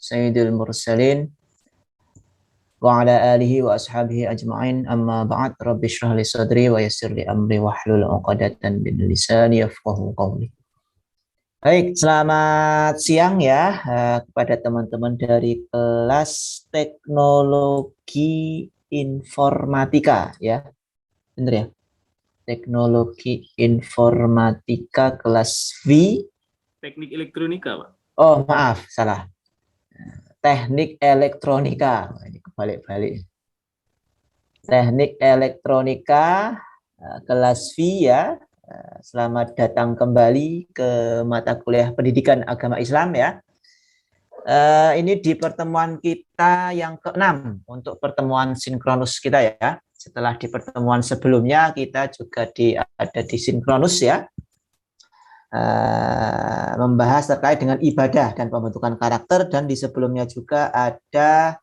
sayyidil mursalin wa ala alihi wa ashabihi ajma'in, amma ba'd. Rabbi shrah li sadri wa yassir li amri wahlul 'uqdatam min lisani yafqahu qawli. Baik, selamat siang ya kepada teman-teman dari kelas teknologi informatika ya. Benar ya? Teknologi informatika kelas V. Teknik elektronika, Pak. Oh, maaf, salah. Teknik elektronika. Ini kebalik-balik. Teknik elektronika kelas V ya. Selamat datang kembali ke mata kuliah pendidikan agama Islam ya. Ini di pertemuan kita yang ke-6 untuk pertemuan sinkronus kita ya. Setelah di pertemuan sebelumnya kita juga ada di sinkronus ya. Membahas terkait dengan ibadah dan pembentukan karakter, dan di sebelumnya juga ada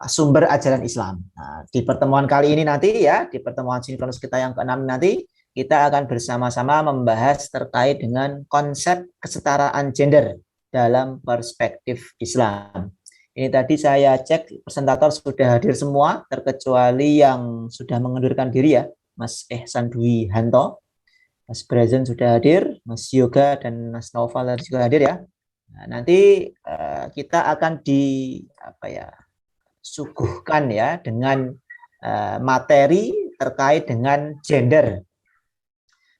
sumber ajaran Islam. Nah, di pertemuan kali ini nanti ya, di pertemuan sinkronus kita yang ke-6 nanti, kita akan bersama-sama membahas terkait dengan konsep kesetaraan gender dalam perspektif Islam. Ini tadi saya cek presentator sudah hadir semua, terkecuali yang sudah mengundurkan diri ya, Mas Ehsan Dwi Hanto. Mas Brazen sudah hadir, Mas Yoga dan Mas Naufal juga hadir ya. Nah, nanti kita akan disuguhkan ya dengan materi terkait dengan gender.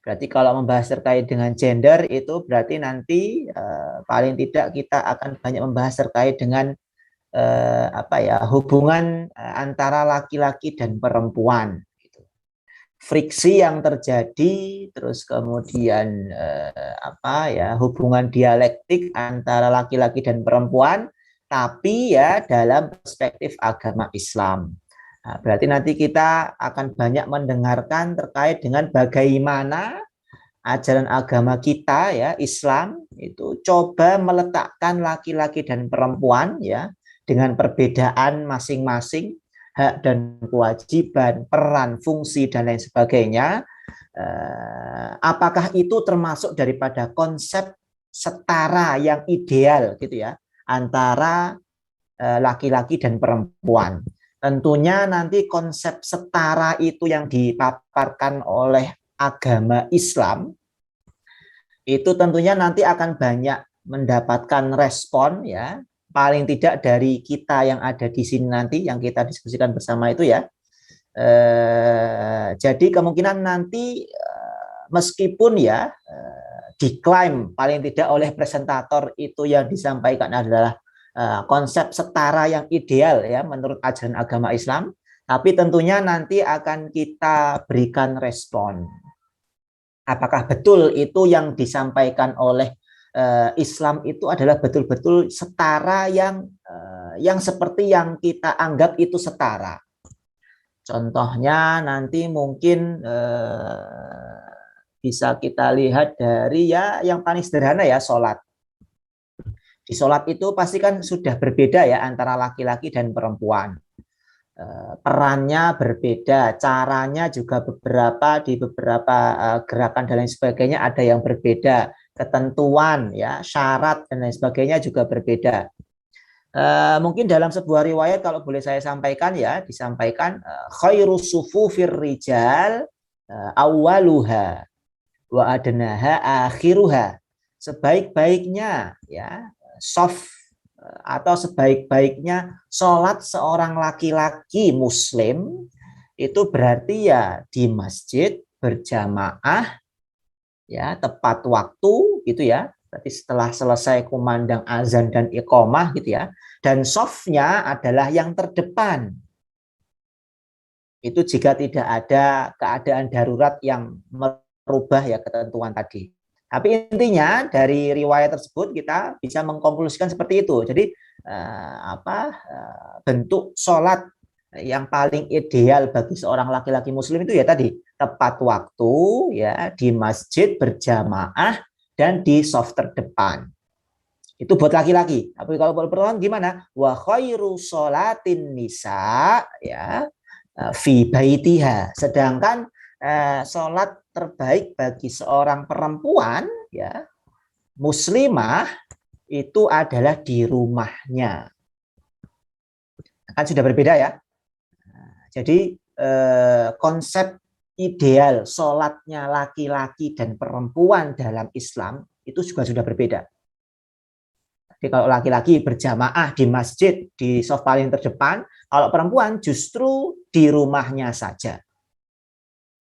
Berarti kalau membahas terkait dengan gender itu berarti nanti paling tidak kita akan banyak membahas terkait dengan hubungan antara laki-laki dan perempuan. Friksi yang terjadi, terus kemudian hubungan dialektik antara laki-laki dan perempuan, tapi ya dalam perspektif agama Islam. Nah, berarti nanti kita akan banyak mendengarkan terkait dengan bagaimana ajaran agama kita ya, Islam itu coba meletakkan laki-laki dan perempuan ya dengan perbedaan masing-masing, hak dan kewajiban, peran, fungsi, dan lain sebagainya. Apakah itu termasuk daripada konsep setara yang ideal gitu ya antara laki-laki dan perempuan? Tentunya nanti konsep setara itu yang dipaparkan oleh agama Islam itu tentunya nanti akan banyak mendapatkan respon ya, paling tidak dari kita yang ada di sini nanti yang kita diskusikan bersama itu ya. Jadi kemungkinan nanti meskipun ya diklaim paling tidak oleh presentator itu yang disampaikan adalah konsep setara yang ideal ya menurut ajaran agama Islam, tapi tentunya nanti akan kita berikan respon. Apakah betul itu yang disampaikan oleh Islam itu adalah betul-betul setara yang seperti yang kita anggap itu setara. Contohnya nanti mungkin bisa kita lihat dari ya yang paling sederhana ya, sholat. Di sholat itu pasti kan sudah berbeda ya antara laki-laki dan perempuan. Perannya berbeda, caranya juga di beberapa gerakan dan lain sebagainya ada yang berbeda, ketentuan ya, syarat dan lain sebagainya juga berbeda. Mungkin dalam sebuah riwayat kalau boleh saya sampaikan ya, disampaikan khairus sufufir rijal awwaluha wa adnaha akhiruha. Sebaik-baiknya ya soft atau sebaik-baiknya sholat seorang laki-laki muslim itu berarti ya di masjid berjamaah ya tepat waktu gitu ya, berarti setelah selesai kumandang azan dan iqomah gitu ya, dan softnya adalah yang terdepan. Itu jika tidak ada keadaan darurat yang merubah ya ketentuan tadi. Tapi intinya dari riwayat tersebut kita bisa mengkonklusikan seperti itu. Jadi bentuk sholat yang paling ideal bagi seorang laki-laki muslim itu ya tadi tepat waktu ya di masjid berjamaah dan di saf terdepan. Itu buat laki-laki. Tapi kalau buat perempuan gimana? Wa khairu sholatin nisa ya fi baitiha. Sedangkan sholat terbaik bagi seorang perempuan ya muslimah itu adalah di rumahnya. Kan sudah berbeda ya. Jadi konsep ideal sholatnya laki-laki dan perempuan dalam Islam itu juga sudah berbeda. Jadi kalau laki-laki berjamaah di masjid di saf paling terdepan, kalau perempuan justru di rumahnya saja.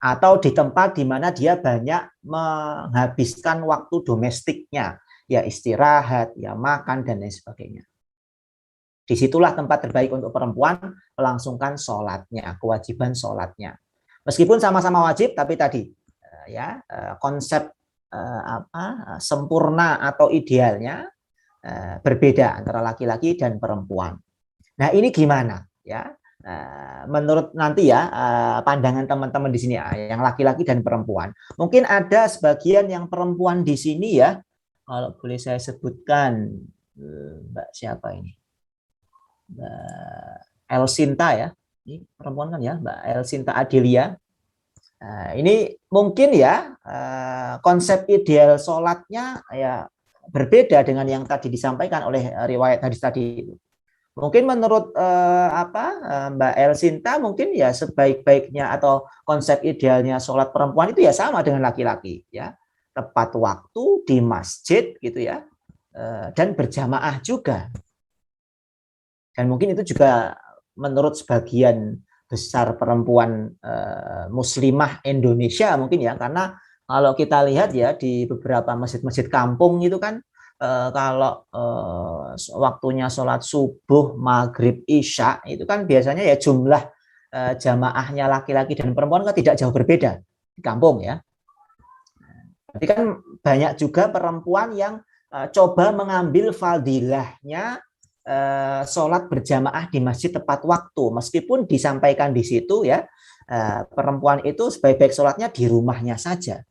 Atau di tempat di mana dia banyak menghabiskan waktu domestiknya, ya istirahat, ya makan, dan lain sebagainya. Disitulah tempat terbaik untuk perempuan melangsungkan sholatnya, kewajiban sholatnya. Meskipun sama-sama wajib, tapi tadi ya konsep sempurna atau idealnya berbeda antara laki-laki dan perempuan. Nah ini gimana ya? Menurut nanti ya pandangan teman-teman di sini yang laki-laki dan perempuan. Mungkin ada sebagian yang perempuan di sini ya. Kalau boleh saya sebutkan Mbak siapa ini? Mbak Elsinta ya. Ini perempuan kan ya, Mbak Elsinta Adelia. Ini mungkin ya konsep ideal sholatnya ya berbeda dengan yang tadi disampaikan oleh riwayat hadis tadi. Mungkin menurut Mbak Elsinta mungkin ya sebaik-baiknya atau konsep idealnya sholat perempuan itu ya sama dengan laki-laki ya, tepat waktu di masjid gitu ya, dan berjamaah juga. Dan mungkin itu juga menurut sebagian besar perempuan muslimah Indonesia mungkin ya, karena kalau kita lihat ya di beberapa masjid-masjid kampung itu kan kalau waktunya sholat subuh, maghrib, isya itu kan biasanya ya jumlah jamaahnya laki-laki dan perempuan kan tidak jauh berbeda di kampung ya. Jadi kan banyak juga perempuan yang coba mengambil fadilahnya sholat berjamaah di masjid tepat waktu, meskipun disampaikan di situ ya perempuan itu sebaik-baik sholatnya di rumahnya saja.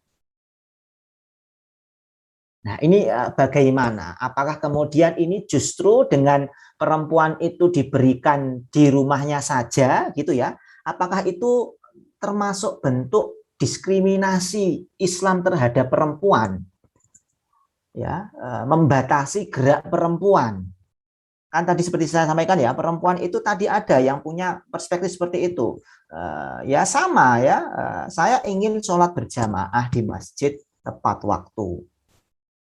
Nah ini bagaimana? Apakah kemudian ini justru dengan perempuan itu diberikan di rumahnya saja gitu ya? Apakah itu termasuk bentuk diskriminasi Islam terhadap perempuan? Ya, membatasi gerak perempuan. Kan tadi seperti saya sampaikan ya, perempuan itu tadi ada yang punya perspektif seperti itu. Ya sama ya, saya ingin sholat berjamaah di masjid tepat waktu.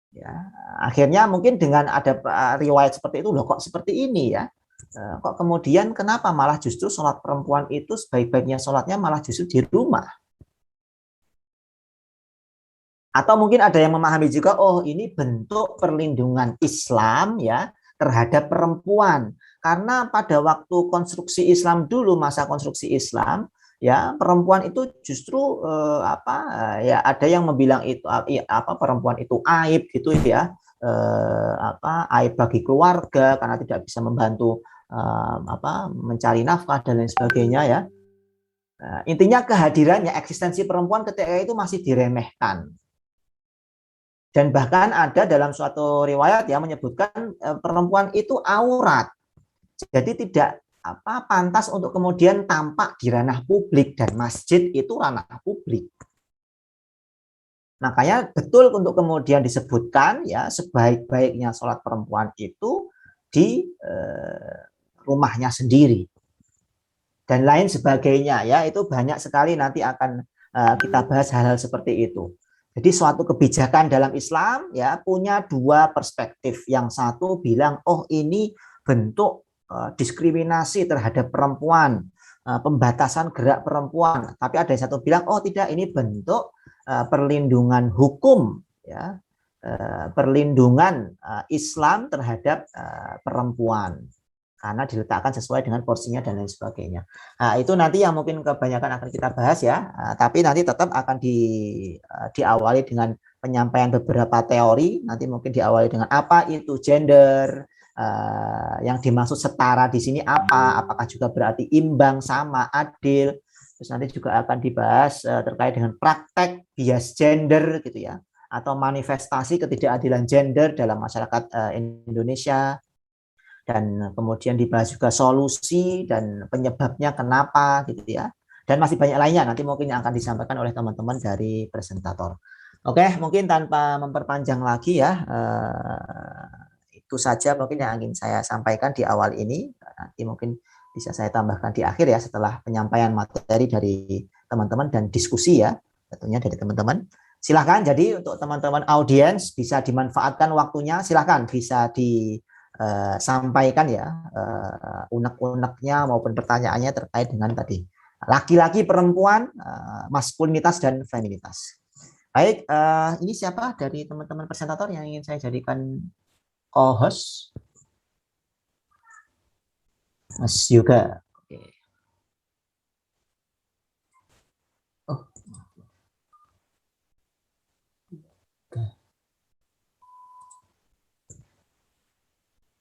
Ya, akhirnya mungkin dengan ada riwayat seperti itu, loh kok seperti ini ya, kok kemudian kenapa malah justru sholat perempuan itu sebaik-baiknya sholatnya malah justru di rumah. Atau mungkin ada yang memahami juga, oh ini bentuk perlindungan Islam ya terhadap perempuan, karena pada waktu konstruksi Islam dulu, masa konstruksi Islam ya, perempuan itu justru ya ada yang membilang itu perempuan itu aib gitu ya, aib bagi keluarga karena tidak bisa membantu mencari nafkah dan lain sebagainya ya. Intinya kehadirannya, eksistensi perempuan ketika itu masih diremehkan. Dan bahkan ada dalam suatu riwayat ya menyebutkan perempuan itu aurat. Jadi tidak pantas untuk kemudian tampak di ranah publik, dan masjid itu ranah publik. Makanya betul untuk kemudian disebutkan ya sebaik-baiknya sholat perempuan itu di rumahnya sendiri dan lain sebagainya ya, itu banyak sekali nanti akan kita bahas hal-hal seperti itu. Jadi suatu kebijakan dalam Islam ya punya dua perspektif. Yang satu bilang oh ini bentuk diskriminasi terhadap perempuan, pembatasan gerak perempuan. Tapi ada yang satu bilang oh tidak, ini bentuk perlindungan hukum ya, perlindungan Islam terhadap perempuan karena diletakkan sesuai dengan porsinya dan lain sebagainya. Nah, itu nanti yang mungkin kebanyakan akan kita bahas ya, tapi nanti tetap akan diawali dengan penyampaian beberapa teori. Nanti mungkin diawali dengan apa itu gender, yang dimaksud setara di sini apa, apakah juga berarti imbang, sama, adil. Terus nanti juga akan dibahas terkait dengan praktek bias gender gitu ya, atau manifestasi ketidakadilan gender dalam masyarakat Indonesia. Dan kemudian dibahas juga solusi dan penyebabnya kenapa gitu ya. Dan masih banyak lainnya nanti mungkin yang akan disampaikan oleh teman-teman dari presentator. Oke, mungkin tanpa memperpanjang lagi ya, Itu saja mungkin yang ingin saya sampaikan di awal ini. Nanti mungkin bisa saya tambahkan di akhir ya setelah penyampaian materi dari teman-teman dan diskusi ya tentunya dari teman-teman. Silahkan jadi untuk teman-teman audiens bisa dimanfaatkan waktunya, silahkan bisa disampaikan ya unek-uneknya maupun pertanyaannya terkait dengan tadi laki-laki, perempuan, maskulinitas dan feminitas. Baik, ini siapa dari teman-teman presentator yang ingin saya jadikan co-host? Mas Yoga. Oke. Oh.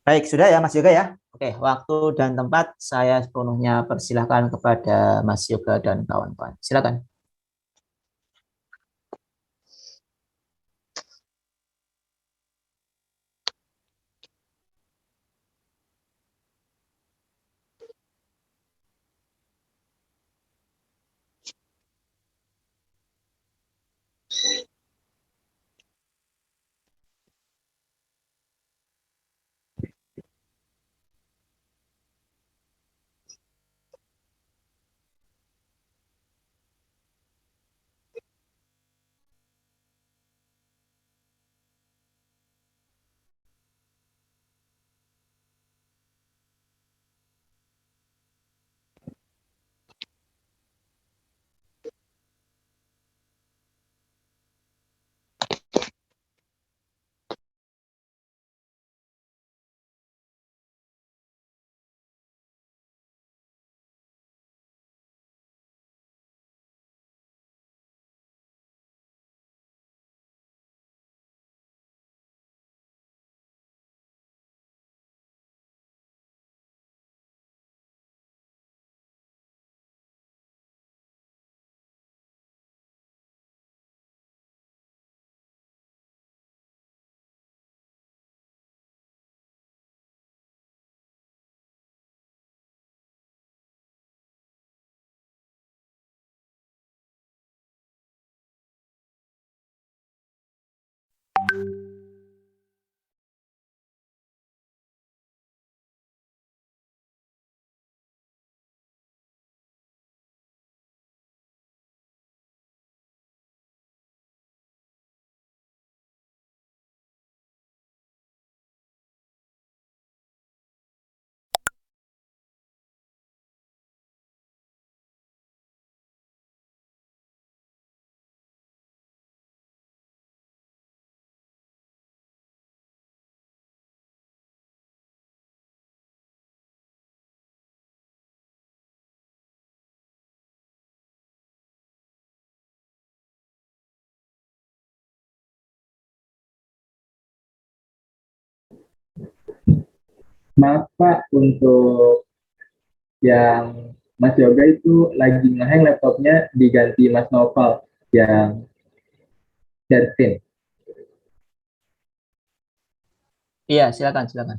Baik, sudah ya Mas Yoga ya. Oke, waktu dan tempat saya sepenuhnya persilahkan kepada Mas Yoga dan kawan-kawan. Silakan. Maaf Pak, untuk yang Mas Yoga itu lagi ngehang laptopnya diganti Mas Noval yang share screen. Iya, silakan, silakan.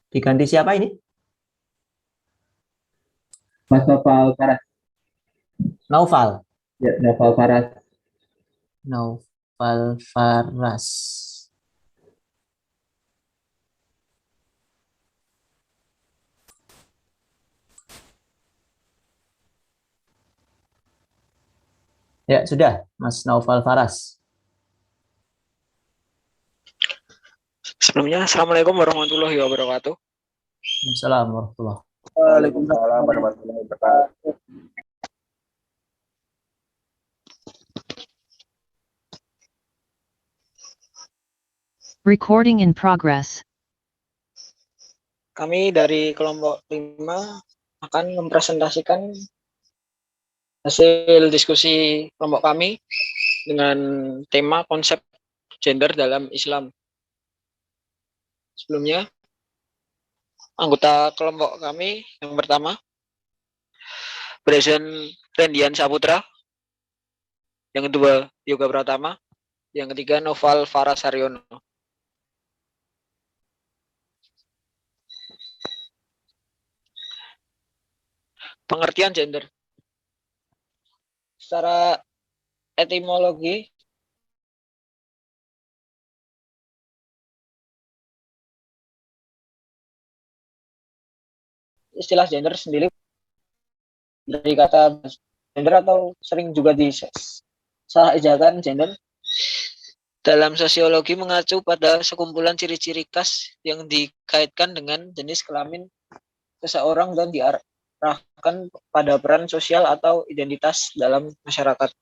Diganti siapa ini? Mas Noval Faras. Naufal. Ya, Noval Faras. Naufal Faras. Ya, sudah, Mas Naufal Faras. Sebelumnya, Assalamualaikum warahmatullahi wabarakatuh. Assalamualaikum warahmatullahi wabarakatuh. Waalaikumsalam warahmatullahi wabarakatuh. Recording in progress. Kami dari kelompok 5 akan mempresentasikan hasil diskusi kelompok kami dengan tema konsep gender dalam Islam. Sebelumnya, anggota kelompok kami yang pertama, Presiden Rendian Saputra, yang kedua Yoga Pratama, yang ketiga Noval Faras Haryono. Pengertian gender. Secara etimologi, istilah gender sendiri dari kata gender atau sering juga disalah ejakan gender dalam sosiologi mengacu pada sekumpulan ciri-ciri khas yang dikaitkan dengan jenis kelamin seseorang dan diarahkan pada peran sosial atau identitas dalam masyarakat.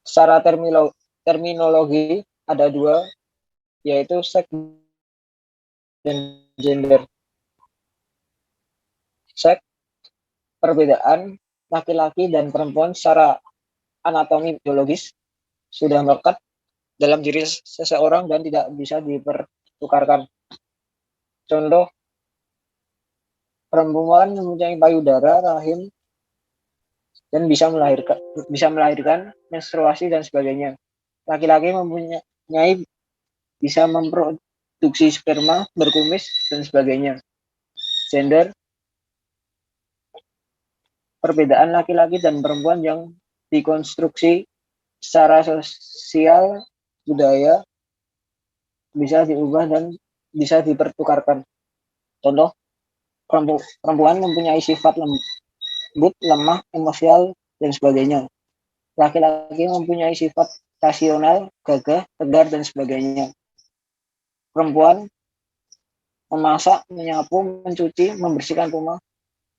Secara terminologi ada dua, yaitu seks dan gender. Seks, perbedaan laki-laki dan perempuan secara anatomi biologis sudah melekat dalam diri seseorang dan tidak bisa dipertukarkan. Contoh, perempuan mempunyai payudara, rahim, dan bisa melahirkan menstruasi dan sebagainya. Laki-laki mempunyai bisa memproduksi sperma, berkumis, dan sebagainya. Gender, perbedaan laki-laki dan perempuan yang dikonstruksi secara sosial, budaya, bisa diubah dan bisa dipertukarkan. Contoh, perempuan mempunyai sifat lembut, lemah, emosial, dan sebagainya. Laki-laki mempunyai sifat rasional, gagah, tegar, dan sebagainya. Perempuan memasak, menyapu, mencuci, membersihkan rumah.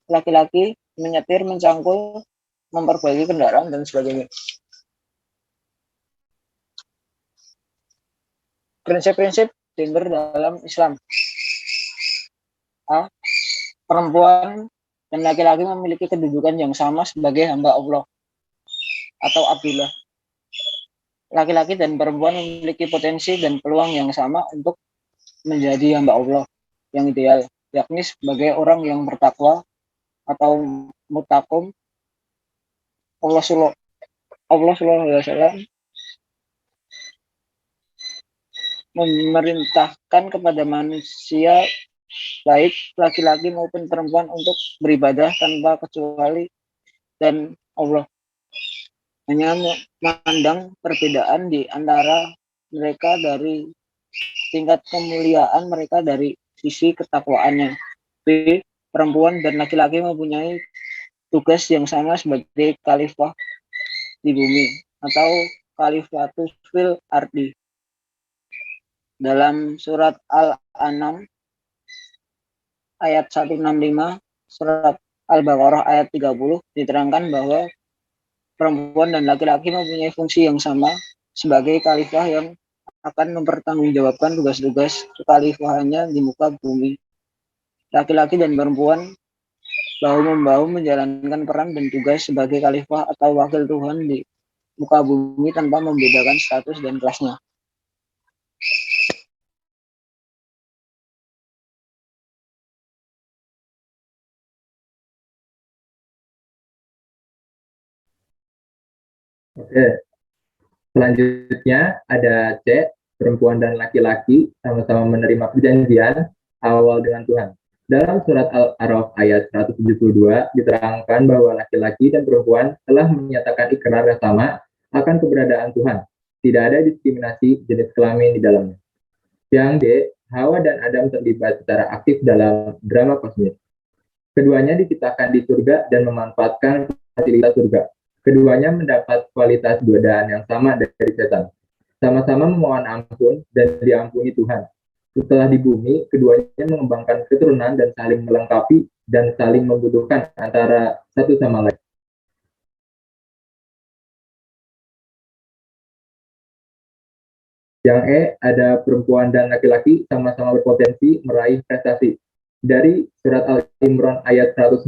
Laki-laki menyetir, mencangkul, memperbaiki kendaraan, dan sebagainya. Prinsip-prinsip gender dalam Islam. A. Perempuan dan laki-laki memiliki kedudukan yang sama sebagai hamba Allah atau Abdullah. Laki-laki dan perempuan memiliki potensi dan peluang yang sama untuk menjadi hamba Allah yang ideal, yakni sebagai orang yang bertakwa atau mutakum. Allah SWT memerintahkan kepada manusia baik laki-laki maupun perempuan untuk beribadah tanpa kecuali dan Allah hanya memandang perbedaan di antara mereka dari tingkat kemuliaan mereka dari sisi ketakwaannya. B. Perempuan dan laki-laki mempunyai tugas yang sama sebagai khalifah di bumi atau khalifatus fil ardi. Dalam surat Al-An'am ayat 165, surat Al-Baqarah ayat 30 diterangkan bahwa perempuan dan laki-laki mempunyai fungsi yang sama sebagai khalifah yang akan mempertanggungjawabkan tugas-tugas kekhalifahannya di muka bumi. Laki-laki dan perempuan bahu-membahu menjalankan peran dan tugas sebagai khalifah atau wakil Tuhan di muka bumi tanpa membedakan status dan kelasnya. Oke, selanjutnya ada C, perempuan dan laki-laki sama-sama menerima perjanjian awal dengan Tuhan. Dalam surat Al-A'raf ayat 172 diterangkan bahwa laki-laki dan perempuan telah menyatakan ikrar yang sama akan keberadaan Tuhan. Tidak ada diskriminasi jenis kelamin di dalamnya. Yang D, Hawa dan Adam terlibat secara aktif dalam drama kosmik. Keduanya diciptakan di surga dan memanfaatkan fasilitas surga. Keduanya mendapat kualitas godaan yang sama dari setan. Sama-sama memohon ampun dan diampuni Tuhan. Setelah di bumi, keduanya mengembangkan keturunan dan saling melengkapi dan saling membutuhkan antara satu sama lain. Yang E, ada perempuan dan laki-laki sama-sama berpotensi meraih prestasi. Dari surat Al-Imran ayat 195,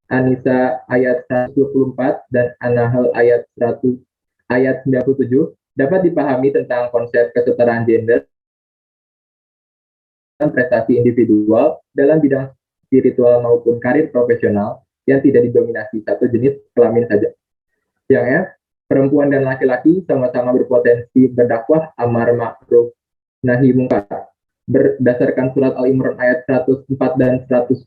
An-Nisa ayat 124, dan An-Nahl ayat 97 dapat dipahami tentang konsep kesetaraan gender dan prestasi individual dalam bidang spiritual maupun karir profesional yang tidak didominasi satu jenis kelamin saja. Yang F, perempuan dan laki-laki sama-sama berpotensi berdakwah amar ma'ruf nahi mungkar. Berdasarkan surat Al-Imran ayat 104 dan 110,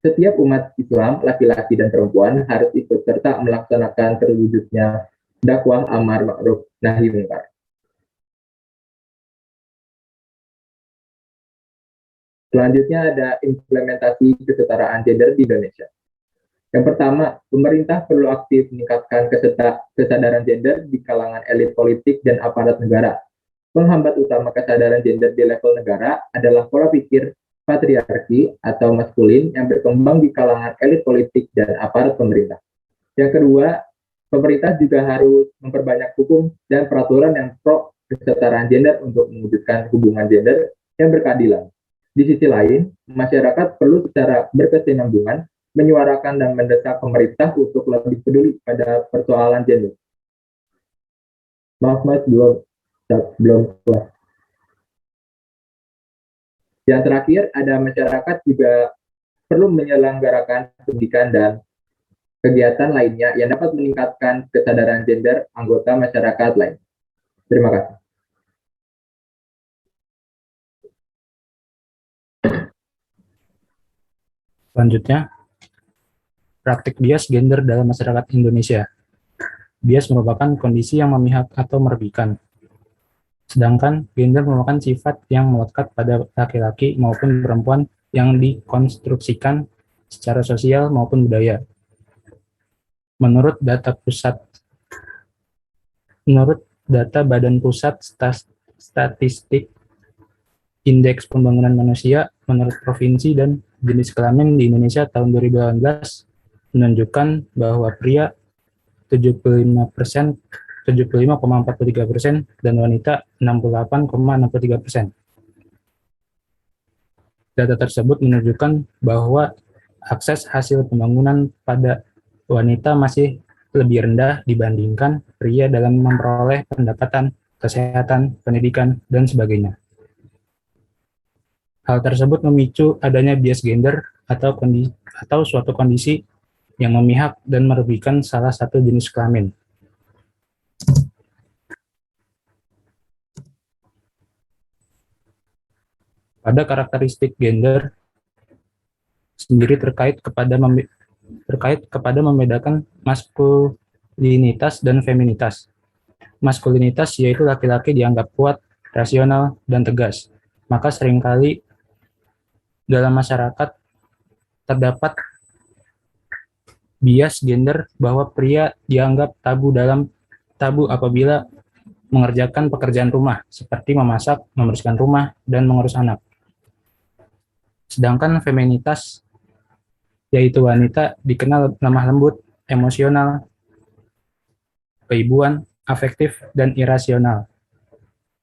setiap umat Islam, laki-laki dan perempuan harus ikut serta melaksanakan terwujudnya dakwah amar ma'ruf nahi mungkar. Selanjutnya ada implementasi kesetaraan gender di Indonesia. Yang pertama, pemerintah perlu aktif meningkatkan kesadaran gender di kalangan elit politik dan aparat negara. Penghambat utama kesadaran gender di level negara adalah pola pikir patriarki atau maskulin yang berkembang di kalangan elit politik dan aparat pemerintah. Yang kedua, pemerintah juga harus memperbanyak hukum dan peraturan yang pro kesetaraan gender untuk mewujudkan hubungan gender yang berkeadilan. Di sisi lain, masyarakat perlu secara berkesinambungan menyuarakan dan mendesak pemerintah untuk lebih peduli pada persoalan gender. Maaf mas, belum kelas. Yang terakhir, ada masyarakat juga perlu menyelenggarakan pendidikan dan kegiatan lainnya yang dapat meningkatkan kesadaran gender anggota masyarakat lain. Terima kasih. Selanjutnya, praktik bias gender dalam masyarakat Indonesia. Bias merupakan kondisi yang memihak atau merugikan. Sedangkan gender merupakan sifat yang melekat pada laki-laki maupun perempuan yang dikonstruksikan secara sosial maupun budaya. Menurut data Badan Pusat Statistik, Indeks Pembangunan Manusia menurut provinsi dan jenis kelamin di Indonesia tahun 2018 menunjukkan bahwa pria 75,43% dan wanita 68,63%. Data tersebut menunjukkan bahwa akses hasil pembangunan pada wanita masih lebih rendah dibandingkan pria dalam memperoleh pendapatan, kesehatan, pendidikan, dan sebagainya. Hal tersebut memicu adanya bias gender atau suatu kondisi yang memihak dan merugikan salah satu jenis kelamin. Pada karakteristik gender sendiri terkait kepada membedakan maskulinitas dan feminitas. Maskulinitas yaitu laki-laki dianggap kuat, rasional, dan tegas. Maka seringkali dalam masyarakat terdapat bias gender bahwa pria dianggap tabu apabila mengerjakan pekerjaan rumah seperti memasak, membersihkan rumah, dan mengurus anak. Sedangkan feminitas yaitu wanita dikenal lemah lembut, emosional, keibuan, afektif, dan irasional.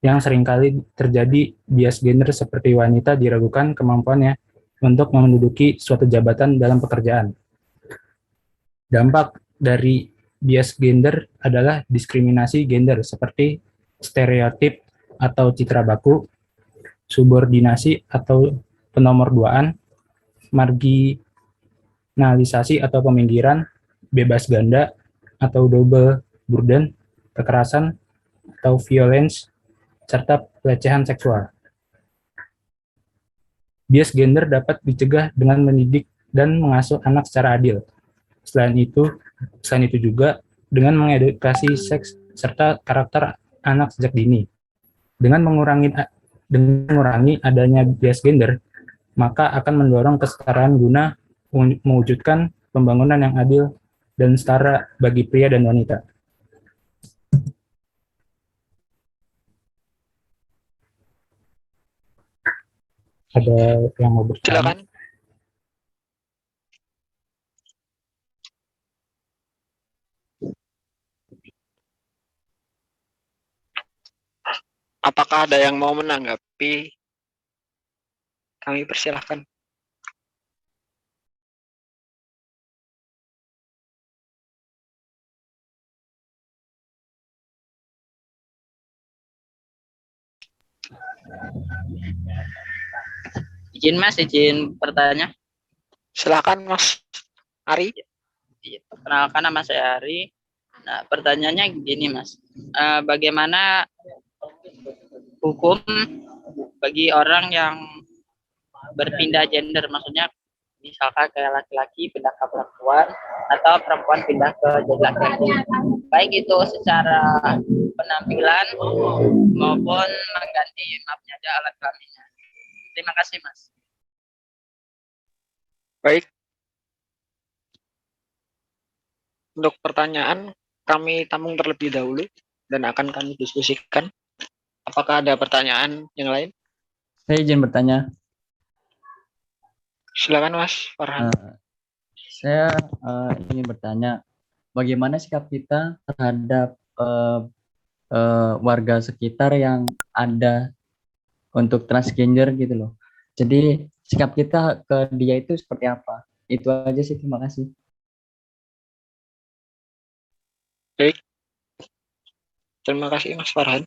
Yang seringkali terjadi bias gender seperti wanita diragukan kemampuannya untuk menduduki suatu jabatan dalam pekerjaan. Dampak dari bias gender adalah diskriminasi gender seperti stereotip atau citra baku, subordinasi atau penomorduaan, marginalisasi atau peminggiran, bebas ganda atau double burden, kekerasan atau violence, serta pelecehan seksual. Bias gender dapat dicegah dengan mendidik dan mengasuh anak secara adil. Selain itu juga dengan mengedukasi seks serta karakter anak sejak dini. Dengan mengurangi adanya bias gender, maka akan mendorong kesetaraan guna mewujudkan pembangunan yang adil dan setara bagi pria dan wanita. Ada yang mau bertanya? Silakan. Apakah ada yang mau menanggapi? Kami persilahkan. Izin Mas, izin bertanya. Silakan Mas Ari. Perkenalkan, nama saya Ari. Nah, pertanyaannya gini Mas, bagaimana hukum bagi orang yang berpindah gender, maksudnya misalkan kayak laki-laki pindah ke perempuan atau perempuan pindah ke jadi laki-laki, baik itu secara penampilan maupun mengganti alat kelaminnya. Terima kasih Mas. Baik, untuk pertanyaan kami tampung terlebih dahulu dan akan kami diskusikan. Apakah ada pertanyaan yang lain? Saya izin bertanya. Silakan Mas Farhan. Saya ingin bertanya, bagaimana sikap kita terhadap warga sekitar yang ada untuk transgender gitu loh. Jadi sikap kita ke dia itu seperti apa? Itu aja sih, terima kasih. Baik, terima kasih Mas Farhan.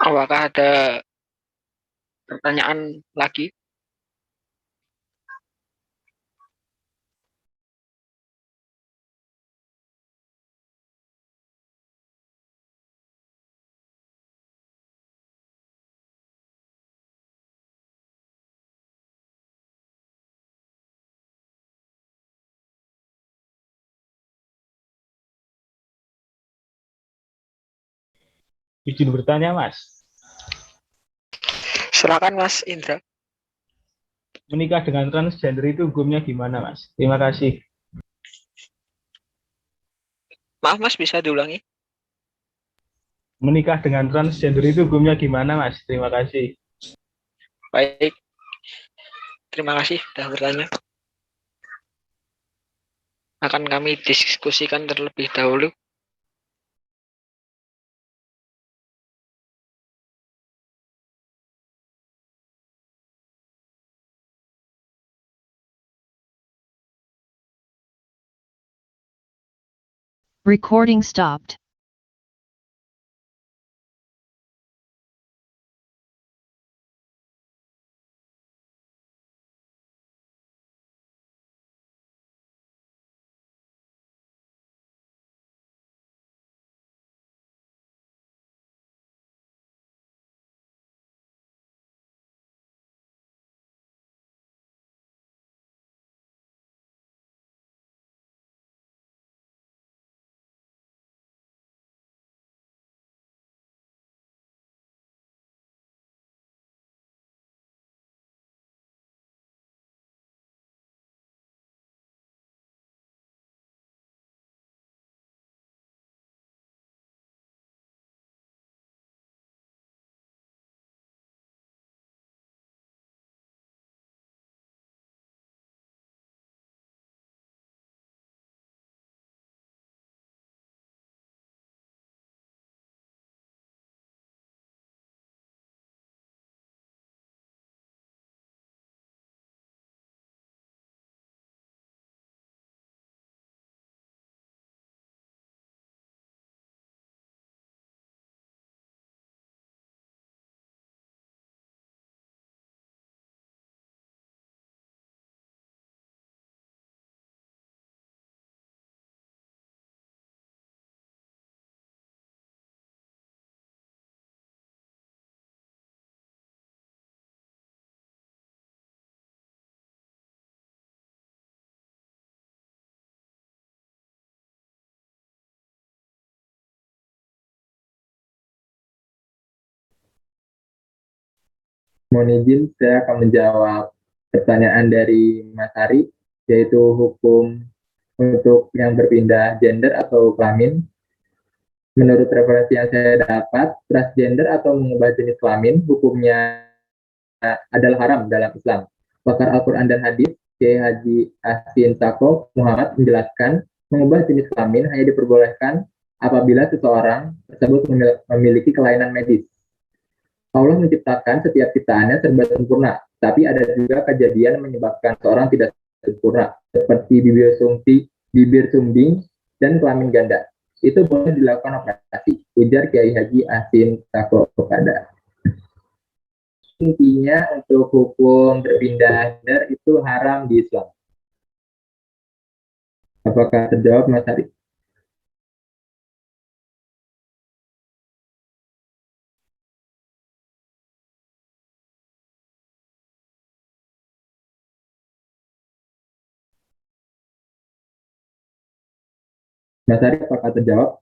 Apakah ada pertanyaan lagi? Izin bertanya, Mas. Silakan Mas Indra. Menikah dengan transgender itu hukumnya gimana, Mas? Terima kasih. Maaf Mas, bisa diulangi? Menikah dengan transgender itu hukumnya gimana, Mas? Terima kasih. Baik, terima kasih sudah bertanya. Akan kami diskusikan terlebih dahulu. Recording stopped. Mohon izin, saya akan menjawab pertanyaan dari Mas Ari, yaitu hukum untuk yang berpindah gender atau kelamin. Menurut referensi yang saya dapat, transgender atau mengubah jenis kelamin hukumnya adalah haram dalam Islam. Pakar Al-Quran dan Hadis, Kiai Haji Asin Sako Muhammad menjelaskan, mengubah jenis kelamin hanya diperbolehkan apabila seseorang tersebut memiliki kelainan medis. Allah menciptakan setiap ciptaannya serba sempurna, tapi ada juga kejadian menyebabkan seorang tidak sempurna, seperti bibir sumbing dan kelamin ganda. itu boleh dilakukan operasi, ujar Kiai Haji Asim Tako kepada. Intinya untuk hukum berpindah gender itu haram di Islam. Apakah terjawab Mas Ari? Mas Ari, apakah terjawab?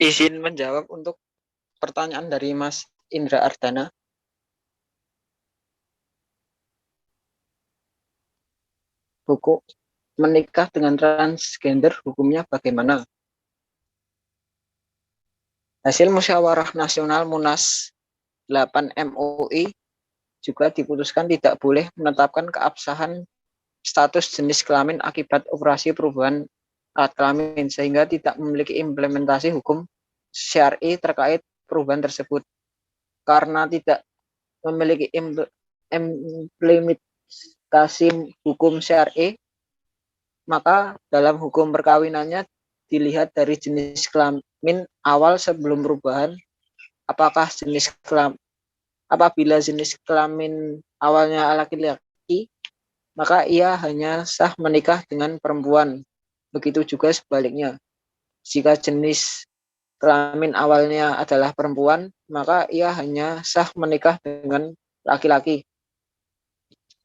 Izin menjawab untuk pertanyaan dari Mas Indra Ardana. Hukum menikah dengan transgender hukumnya bagaimana? Hasil musyawarah nasional Munas 8 MUI juga diputuskan tidak boleh menetapkan keabsahan status jenis kelamin akibat operasi perubahan alat kelamin sehingga tidak memiliki implementasi hukum syar'i terkait perubahan tersebut. Karena tidak memiliki implementasi hukum syar'i, maka dalam hukum perkawinannya dilihat dari jenis kelamin awal sebelum perubahan. Apabila jenis kelamin awalnya laki-laki, maka ia hanya sah menikah dengan perempuan. Begitu juga sebaliknya. Jika jenis kelamin awalnya adalah perempuan, maka ia hanya sah menikah dengan laki-laki.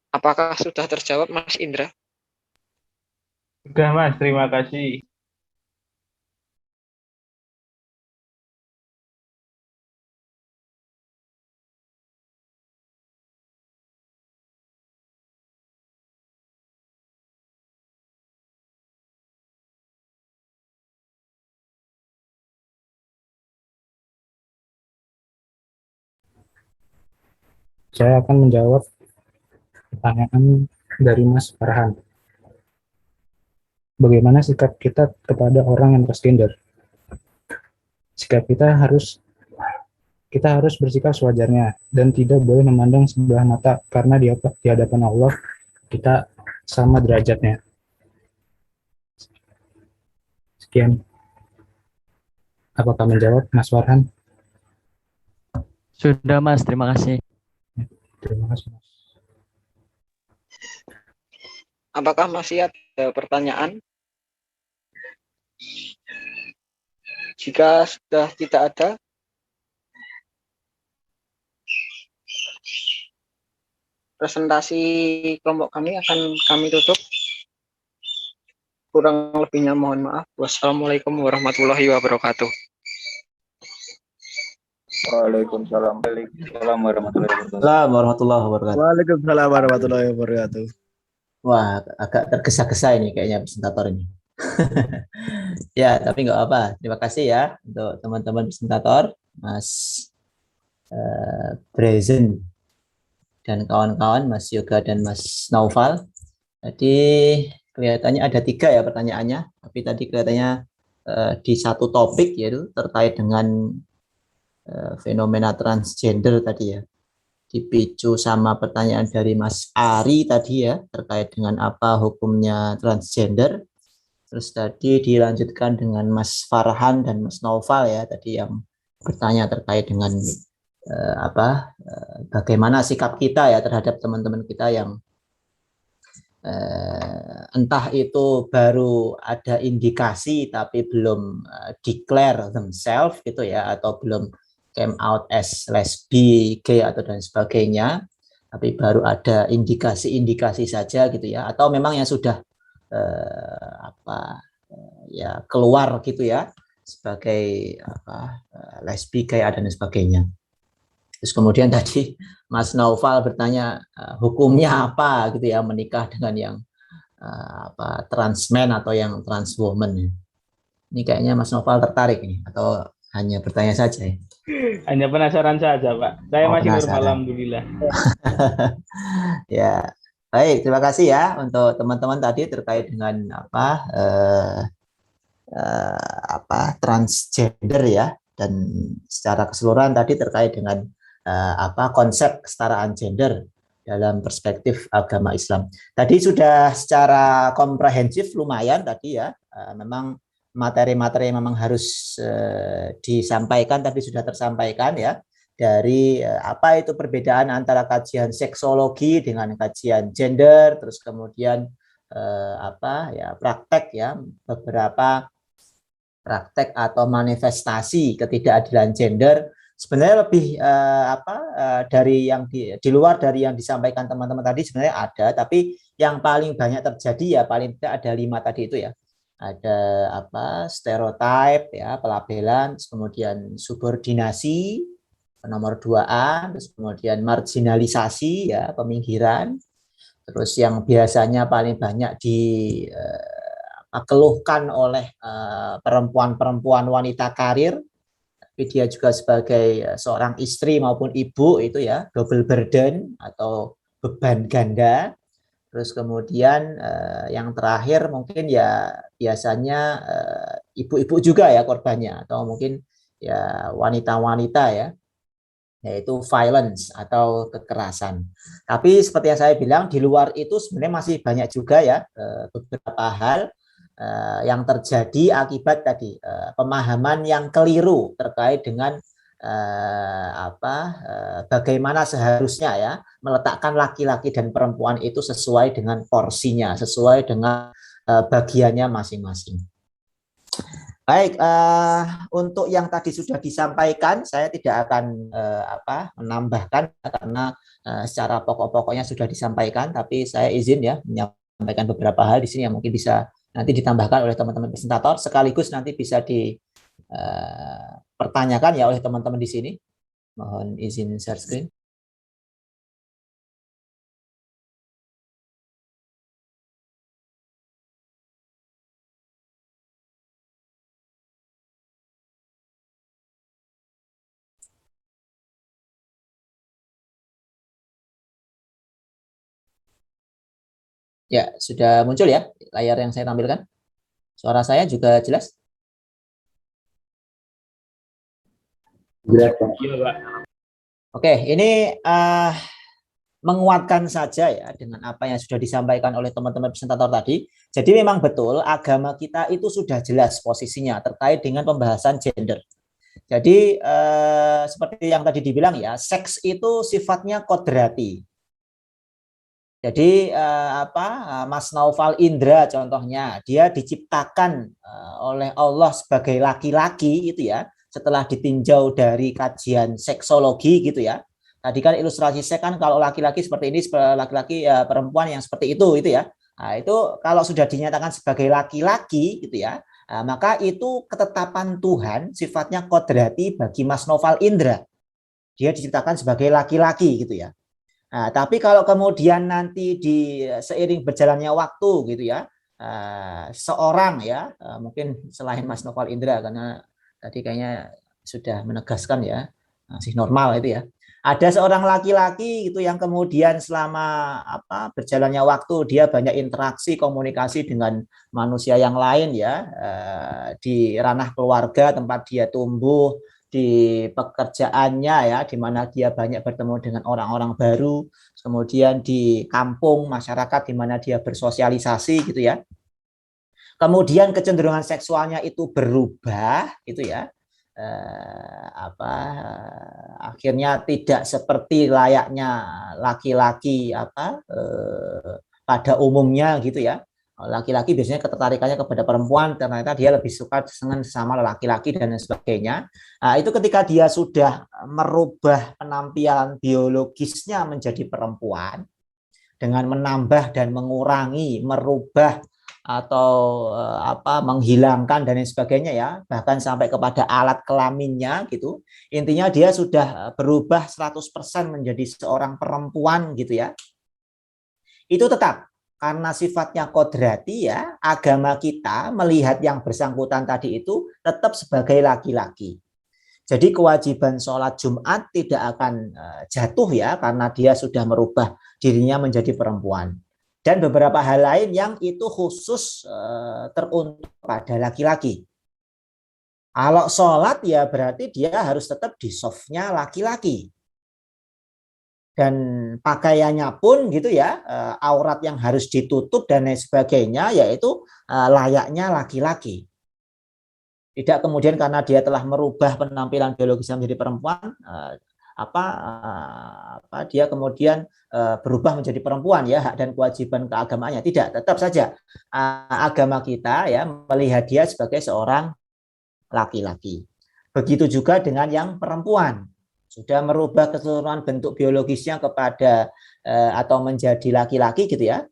Apakah sudah terjawab, Mas Indra? Sudah Mas, terima kasih. Saya akan menjawab pertanyaan dari Mas Farhan. Bagaimana sikap kita kepada orang yang transgender? Sikap kita harus bersikap sewajarnya dan tidak boleh memandang sebelah mata karena di hadapan Allah kita sama derajatnya. Sekian. Apakah menjawab, Mas Farhan? Sudah Mas, terima kasih. Terima kasih, Mas. Apakah masih ada pertanyaan? Jika sudah tidak ada, presentasi kelompok kami akan kami tutup. Kurang lebihnya mohon maaf. Wassalamualaikum warahmatullahi wabarakatuh. Waalaikumsalam. Waalaikumsalam warahmatullahi wabarakatuh. Assalamualaikum warahmatullahi wabarakatuh. Waalaikumsalam warahmatullahi wabarakatuh. Wah, agak tergesa-gesa ini kayaknya presentator ini. Ya, tapi nggak apa. Terima kasih ya untuk teman-teman presentator, Mas Brazen dan kawan-kawan, Mas Yoga dan Mas Naufal. Jadi kelihatannya ada 3 ya pertanyaannya, tapi tadi kelihatannya di satu topik yaitu terkait dengan fenomena transgender tadi ya. Dipicu sama pertanyaan dari Mas Ari tadi ya, terkait dengan apa hukumnya transgender. Terus tadi dilanjutkan dengan Mas Farhan dan Mas Naufal ya, tadi yang bertanya terkait dengan bagaimana sikap kita ya terhadap teman-teman kita yang entah itu baru ada indikasi tapi belum declare themselves gitu ya, atau belum came out as lesbi, gay atau dan sebagainya, tapi baru ada indikasi-indikasi saja gitu ya, atau memang yang sudah ya keluar gitu ya sebagai lesbi, gay dan sebagainya. Terus kemudian tadi Mas Naufal bertanya hukumnya apa gitu ya menikah dengan yang trans man atau yang trans woman. Ini kayaknya Mas Naufal tertarik nih atau hanya bertanya saja ya? Hanya penasaran saja, Pak. Saya masih normal, penasaran. alhamdulillah. Ya, baik. Terima kasih ya untuk teman-teman tadi terkait dengan transgender ya, dan secara keseluruhan tadi terkait dengan konsep kesetaraan gender dalam perspektif agama Islam. Tadi sudah secara komprehensif lumayan tadi ya, memang materi-materi yang memang harus disampaikan tadi sudah tersampaikan ya, dari apa itu perbedaan antara kajian seksologi dengan kajian gender, terus kemudian praktek ya, beberapa praktek atau manifestasi ketidakadilan gender sebenarnya lebih dari yang di luar dari yang disampaikan teman-teman tadi sebenarnya ada, tapi yang paling banyak terjadi ya paling tidak ada 5 tadi itu ya. Ada stereotip ya, pelabelan, kemudian subordinasi nomor 2A, terus kemudian marginalisasi ya, peminggiran. Terus yang biasanya paling banyak dikeluhkan oleh perempuan-perempuan wanita karir, tapi dia juga sebagai seorang istri maupun ibu itu ya, double burden atau beban ganda. Terus kemudian yang terakhir mungkin ya biasanya ibu-ibu juga ya korbannya, atau mungkin ya wanita-wanita ya, yaitu violence atau kekerasan. Tapi seperti yang saya bilang, di luar itu sebenarnya masih banyak juga ya beberapa hal yang terjadi akibat tadi pemahaman yang keliru terkait dengan bagaimana seharusnya ya meletakkan laki-laki dan perempuan itu sesuai dengan porsinya, sesuai dengan bagiannya masing-masing. Baik, untuk yang tadi sudah disampaikan, saya tidak akan menambahkan karena secara pokok-pokoknya sudah disampaikan, tapi saya izin ya menyampaikan beberapa hal di sini yang mungkin bisa nanti ditambahkan oleh teman-teman presentator, sekaligus nanti bisa dipertanyakan ya oleh teman-teman di sini. Mohon izin share screen. Ya, sudah muncul ya layar yang saya tampilkan. Suara saya juga jelas? Jelas, Pak. Iya, Pak. Oke, ini menguatkan saja ya dengan apa yang sudah disampaikan oleh teman-teman presentator tadi. Jadi memang betul agama kita itu sudah jelas posisinya terkait dengan pembahasan gender. Jadi seperti yang tadi dibilang ya, seks itu sifatnya kodrati. Jadi Mas Naufal Indra contohnya, dia diciptakan oleh Allah sebagai laki-laki itu ya, setelah ditinjau dari kajian seksologi gitu ya. Tadi kan ilustrasi seks kan kalau laki-laki seperti ini, laki-laki perempuan yang seperti itu ya. Nah, itu kalau sudah dinyatakan sebagai laki-laki gitu ya, maka itu ketetapan Tuhan sifatnya kodrati bagi Mas Naufal Indra. Dia diciptakan sebagai laki-laki gitu ya. Nah, tapi kalau kemudian nanti seiring berjalannya waktu gitu ya, seorang ya, mungkin selain Mas Naufal Indra karena tadi kayaknya sudah menegaskan ya, masih normal itu ya. Ada seorang laki-laki itu yang kemudian selama berjalannya waktu dia banyak interaksi komunikasi dengan manusia yang lain ya, di ranah keluarga tempat dia tumbuh, di pekerjaannya ya, di mana dia banyak bertemu dengan orang-orang baru, kemudian di kampung masyarakat di mana dia bersosialisasi gitu ya. Kemudian kecenderungan seksualnya itu berubah gitu ya. Akhirnya tidak seperti layaknya laki-laki pada umumnya gitu ya. Laki-laki biasanya ketertarikannya kepada perempuan, ternyata dia lebih suka dengan sesama laki-laki dan sebagainya. Nah, itu ketika dia sudah merubah penampilan biologisnya menjadi perempuan dengan menambah dan mengurangi, merubah atau menghilangkan dan lain sebagainya ya, bahkan sampai kepada alat kelaminnya gitu. Intinya dia sudah berubah 100% menjadi seorang perempuan gitu ya. Itu tetap karena sifatnya kodrati ya, agama kita melihat yang bersangkutan tadi itu tetap sebagai laki-laki. Jadi kewajiban sholat Jumat tidak akan jatuh ya, karena dia sudah merubah dirinya menjadi perempuan. Dan beberapa hal lain yang itu khusus teruntuk pada laki-laki. Kalau sholat ya berarti dia harus tetap di softnya laki-laki. Dan pakaiannya pun gitu ya, aurat yang harus ditutup dan lain sebagainya, yaitu layaknya laki-laki. Tidak kemudian karena dia telah merubah penampilan biologisnya menjadi perempuan, dia kemudian berubah menjadi perempuan ya, hak dan kewajiban keagamaannya. Tidak, tetap saja agama kita ya melihat dia sebagai seorang laki-laki. Begitu juga dengan yang perempuan. Sudah merubah keseluruhan bentuk biologisnya kepada atau menjadi laki-laki gitu ya,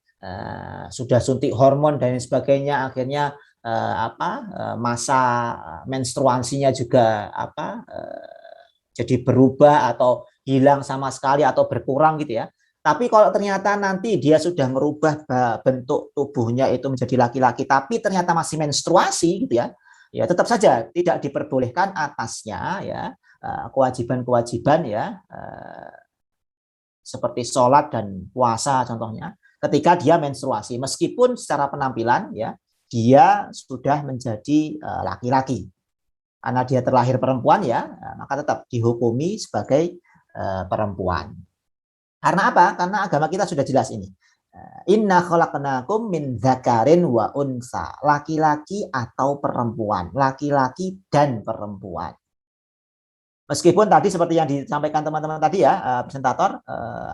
sudah suntik hormon dan sebagainya, akhirnya masa menstruasinya juga jadi berubah atau hilang sama sekali atau berkurang gitu ya. Tapi kalau ternyata nanti dia sudah merubah bentuk tubuhnya itu menjadi laki-laki, tapi ternyata masih menstruasi gitu ya, ya tetap saja tidak diperbolehkan atasnya ya kewajiban-kewajiban ya seperti sholat dan puasa contohnya ketika dia menstruasi, meskipun secara penampilan ya dia sudah menjadi laki-laki. Karena dia terlahir perempuan ya, maka tetap dihukumi sebagai perempuan. Karena apa? Karena agama kita sudah jelas ini. Inna khalaqnakum min dzakarin wa unsa, laki-laki atau perempuan, laki-laki dan perempuan. Meskipun tadi seperti yang disampaikan teman-teman tadi ya, presentator,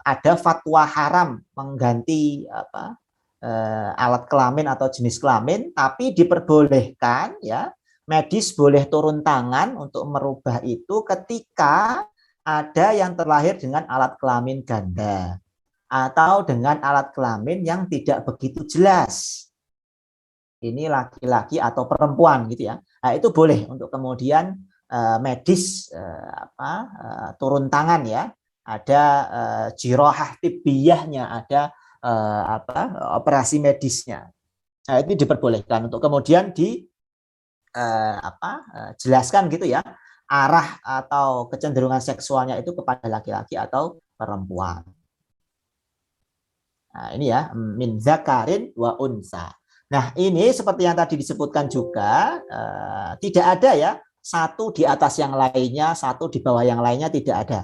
ada fatwa haram mengganti alat kelamin atau jenis kelamin, tapi diperbolehkan ya, medis boleh turun tangan untuk merubah itu ketika ada yang terlahir dengan alat kelamin ganda atau dengan alat kelamin yang tidak begitu jelas. Ini laki-laki atau perempuan gitu ya. Nah, itu boleh untuk kemudian medis turun tangan ya, ada jirahah tibbiyahnya, ada operasi medisnya. Nah, itu diperbolehkan untuk kemudian jelaskan gitu ya, arah atau kecenderungan seksualnya itu kepada laki-laki atau perempuan. Nah, ini ya, min zakarin wa unsa. Nah, ini seperti yang tadi disebutkan juga, tidak ada ya satu di atas yang lainnya, satu di bawah yang lainnya, tidak ada.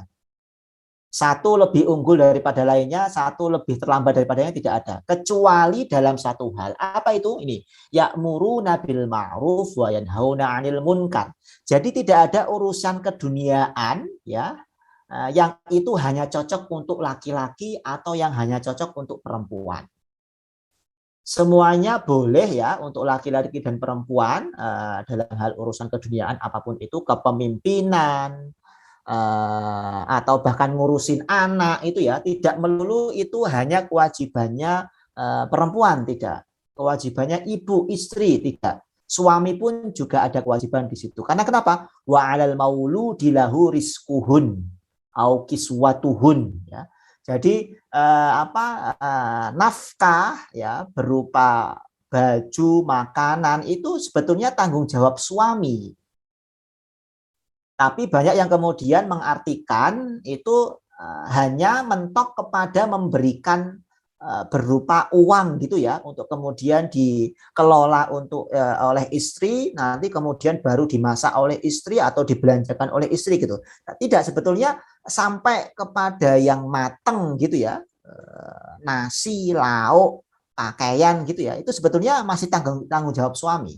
Satu lebih unggul daripada lainnya, satu lebih terlambat daripadanya, tidak ada. Kecuali dalam satu hal. Apa itu? Ini. Ya'muruna bil ma'ruf wa yanhauna 'anil munkar. Jadi tidak ada urusan keduniaan ya, yang itu hanya cocok untuk laki-laki atau yang hanya cocok untuk perempuan. Semuanya boleh ya untuk laki-laki dan perempuan dalam hal urusan keduniaan apapun itu, kepemimpinan, atau bahkan ngurusin anak itu ya, tidak melulu itu hanya kewajibannya perempuan, tidak. Kewajibannya ibu, istri, tidak. Suami pun juga ada kewajiban di situ. Karena kenapa? Wa 'alal mauludi lahu rizquhun au kiswatuhun ya. Jadi nafkah ya berupa baju, makanan itu sebetulnya tanggung jawab suami. Tapi banyak yang kemudian mengartikan itu hanya mentok kepada memberikan berupa uang gitu ya, untuk kemudian dikelola untuk oleh istri, nanti kemudian baru dimasak oleh istri atau dibelanjakan oleh istri gitu. Nah, tidak, sebetulnya sampai kepada yang mateng gitu ya, nasi, lauk, pakaian gitu ya, itu sebetulnya masih tanggung jawab suami.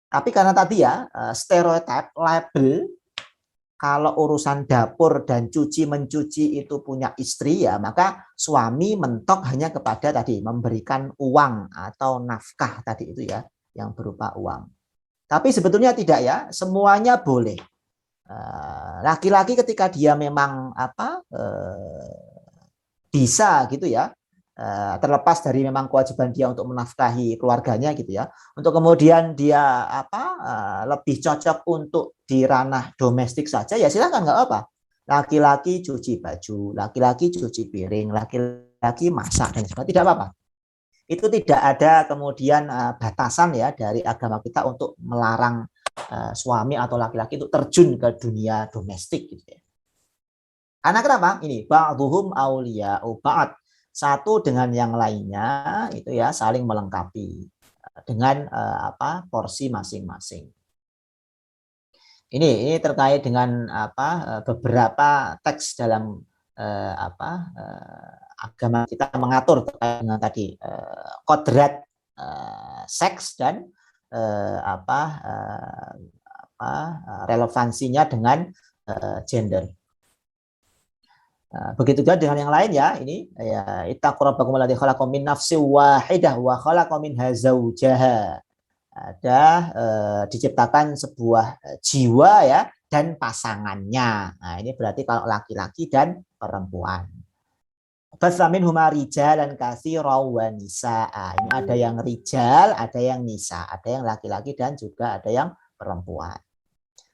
Tapi karena tadi ya stereotip, label, kalau urusan dapur dan mencuci itu punya istri ya, maka suami mentok hanya kepada tadi memberikan uang atau nafkah tadi itu ya, yang berupa uang. Tapi sebetulnya tidak ya, semuanya boleh. Laki-laki ketika dia memang bisa gitu ya, terlepas dari memang kewajiban dia untuk menafkahi keluarganya gitu ya, untuk kemudian dia lebih cocok untuk di ranah domestik saja ya silakan, nggak apa. Laki-laki cuci baju, laki-laki cuci piring, laki-laki masak dan sebagainya, tidak apa-apa. Itu tidak ada kemudian batasan ya dari agama kita untuk melarang suami atau laki-laki itu terjun ke dunia domestik gitu ya. Karena kenapa? Ini ba'duhum auliya'u ba'd. Satu dengan yang lainnya itu ya saling melengkapi dengan porsi masing-masing. Ini terkait dengan beberapa teks dalam agama kita mengatur terkait dengan tadi kodrat seks dan relevansinya dengan gender. Begitu juga dengan yang lain ya, ini ya ittaqu rabbakum alladzi khalaqakum min nafsin wahidah wa khalaqa minha zaujaha. Ada diciptakan sebuah jiwa ya dan pasangannya. Nah, ini berarti kalau laki-laki dan perempuan. Batsa minhuma rijalan katsiran wa nisaa. Ini ada yang rijal, ada yang nisa, ada yang laki-laki dan juga ada yang perempuan.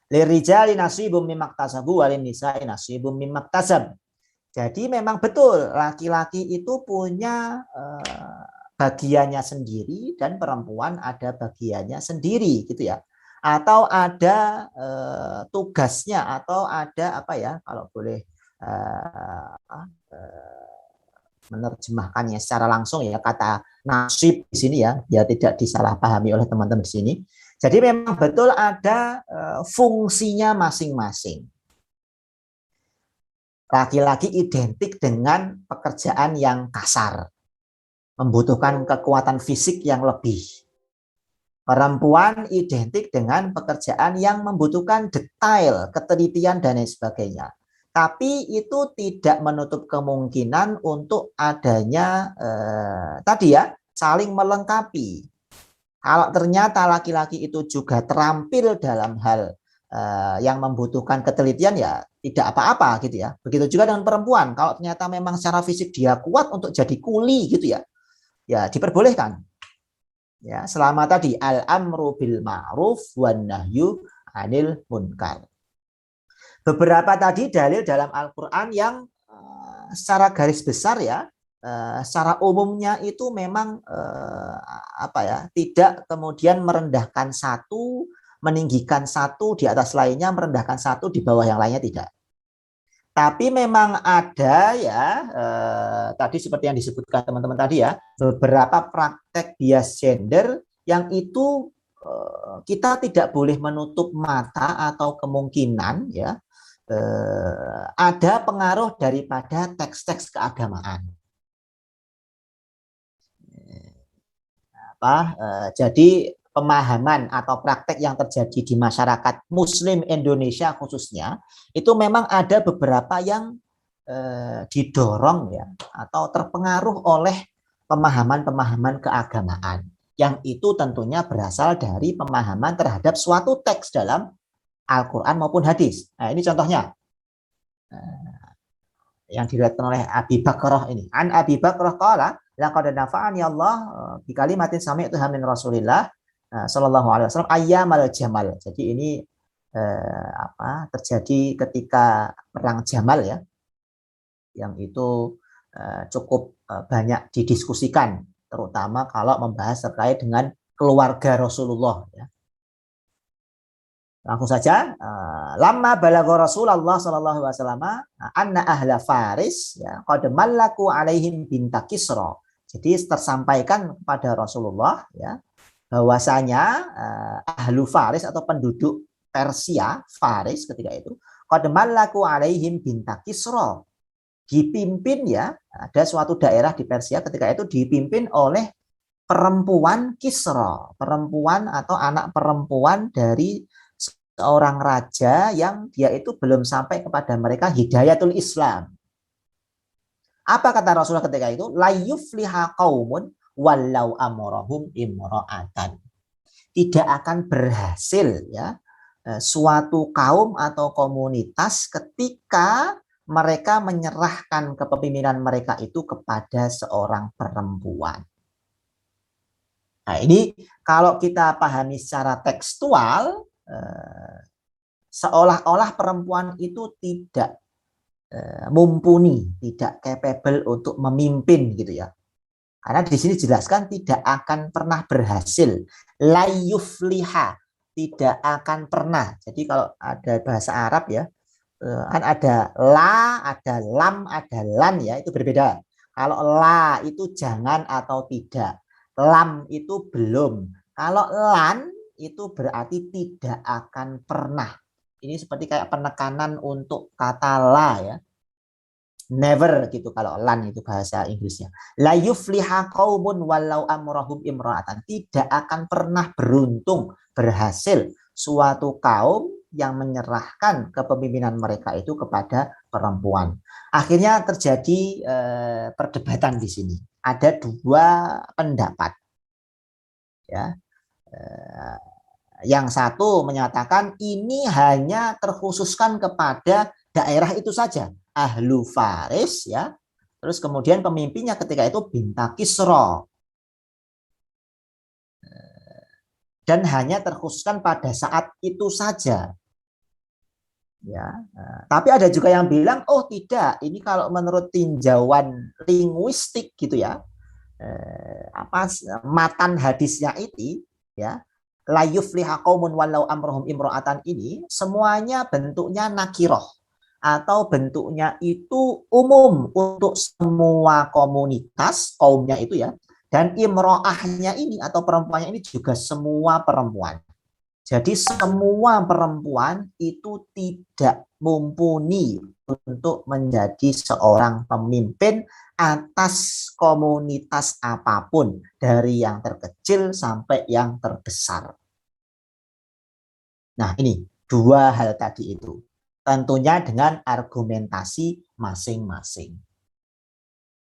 Lirijali nasibum mimma iktasabu wa linnisa'i nasibum mimma iktasab. Jadi memang betul laki-laki itu punya bagiannya sendiri dan perempuan ada bagiannya sendiri gitu ya. Atau ada tugasnya atau ada kalau boleh menerjemahkannya secara langsung ya, kata nasib di sini ya, biar tidak disalahpahami oleh teman-teman di sini. Jadi memang betul ada fungsinya masing-masing. Laki-laki identik dengan pekerjaan yang kasar, membutuhkan kekuatan fisik yang lebih. Perempuan identik dengan pekerjaan yang membutuhkan detail, ketelitian, dan lain sebagainya. Tapi itu tidak menutup kemungkinan untuk adanya tadi ya, saling melengkapi. Kalau ternyata laki-laki itu juga terampil dalam hal yang membutuhkan ketelitian ya tidak apa-apa gitu ya. Begitu juga dengan perempuan, kalau ternyata memang secara fisik dia kuat untuk jadi kuli gitu ya, ya diperbolehkan. Ya, selama tadi al-amru bil ma'ruf wan nahyu 'anil munkar. Beberapa tadi dalil dalam Al-Qur'an yang secara garis besar ya, secara umumnya itu memang tidak kemudian merendahkan satu, meninggikan satu di atas lainnya, merendahkan satu di bawah yang lainnya, tidak. Tapi memang ada ya, tadi seperti yang disebutkan teman-teman tadi ya, beberapa praktek bias gender yang itu kita tidak boleh menutup mata atau kemungkinan ya, ada pengaruh daripada teks-teks keagamaan. Jadi pemahaman atau praktek yang terjadi di masyarakat Muslim Indonesia khususnya itu memang ada beberapa yang didorong ya atau terpengaruh oleh pemahaman-pemahaman keagamaan yang itu tentunya berasal dari pemahaman terhadap suatu teks dalam Al-Quran maupun hadis. Nah, ini contohnya yang diriwayatkan oleh Abi Bakrah ini. An Abi Bakrah qala laqad nafa'ani Allah bi kalimatin sami'tuha min Rasulillah sallallahu alaihi wasallam ayyamal jamal. Jadi ini terjadi ketika perang Jamal ya. Yang itu cukup banyak didiskusikan terutama kalau membahas terkait dengan keluarga Rasulullah ya. Langsung saja, lamma balagha Rasulullah sallallahu alaihi wasallam anna ahla Faris ya qad mallaku alaihim binta Kisra. Jadi tersampaikan kepada Rasulullah ya bahwasanya ahlu Faris atau penduduk Persia, Faris ketika itu qad mallaku alaihim binta Kisra. Dipimpin ya, ada suatu daerah di Persia ketika itu dipimpin oleh perempuan Kisra, perempuan atau anak perempuan dari seorang raja yang dia itu belum sampai kepada mereka hidayatul Islam. Apa kata Rasulullah ketika itu? La yufliha qaumun wallau amrahum imra'atan. Tidak akan berhasil ya suatu kaum atau komunitas ketika mereka menyerahkan kepemimpinan mereka itu kepada seorang perempuan. Nah, ini kalau kita pahami secara tekstual seolah-olah perempuan itu tidak mumpuni, tidak capable untuk memimpin gitu ya. Karena di sini dijelaskan tidak akan pernah berhasil, la yufliha, tidak akan pernah. Jadi kalau ada bahasa Arab ya, kan ada la, ada lam, ada lan ya, itu berbeda. Kalau la itu jangan atau tidak, lam itu belum. Kalau lan itu berarti tidak akan pernah. Ini seperti kayak penekanan untuk kata la ya. Never gitu kalau lan itu bahasa Inggrisnya. La yufliha qaumun walau amrahum imra'atan. Tidak akan pernah beruntung, berhasil suatu kaum yang menyerahkan kepemimpinan mereka itu kepada perempuan. Akhirnya terjadi perdebatan di sini. Ada dua pendapat. Ya. Yang satu menyatakan ini hanya terkhususkan kepada daerah itu saja, ahlu Faris ya. Terus kemudian pemimpinnya ketika itu binta Kisra. Dan hanya terkhususkan pada saat itu saja. Ya, tapi ada juga yang bilang oh tidak, ini kalau menurut tinjauan linguistik gitu ya, matan hadisnya itu ya, la yufliha qaumun walau amrohum imro'atan ini semuanya bentuknya nakiroh atau bentuknya itu umum untuk semua komunitas kaumnya itu ya, dan imro'ahnya ini atau perempuannya ini juga semua perempuan. Jadi semua perempuan itu tidak mumpuni untuk menjadi seorang pemimpin atas komunitas apapun, dari yang terkecil sampai yang terbesar. Nah, ini dua hal tadi itu. Tentunya dengan argumentasi masing-masing.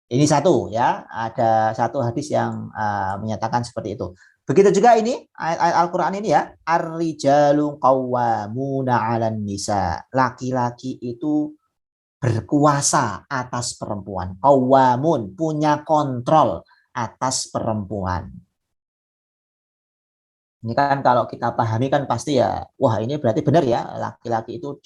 Ini satu ya, ada satu hadis yang menyatakan seperti itu. Begitu juga ini ayat Al-Quran ini ya, ar-rijalu qawwamuna 'alan nisa. Laki-laki itu berkuasa atas perempuan. Qawwamun, punya kontrol atas perempuan. Ini kan kalau kita pahami kan pasti ya, wah ini berarti benar ya, laki-laki itu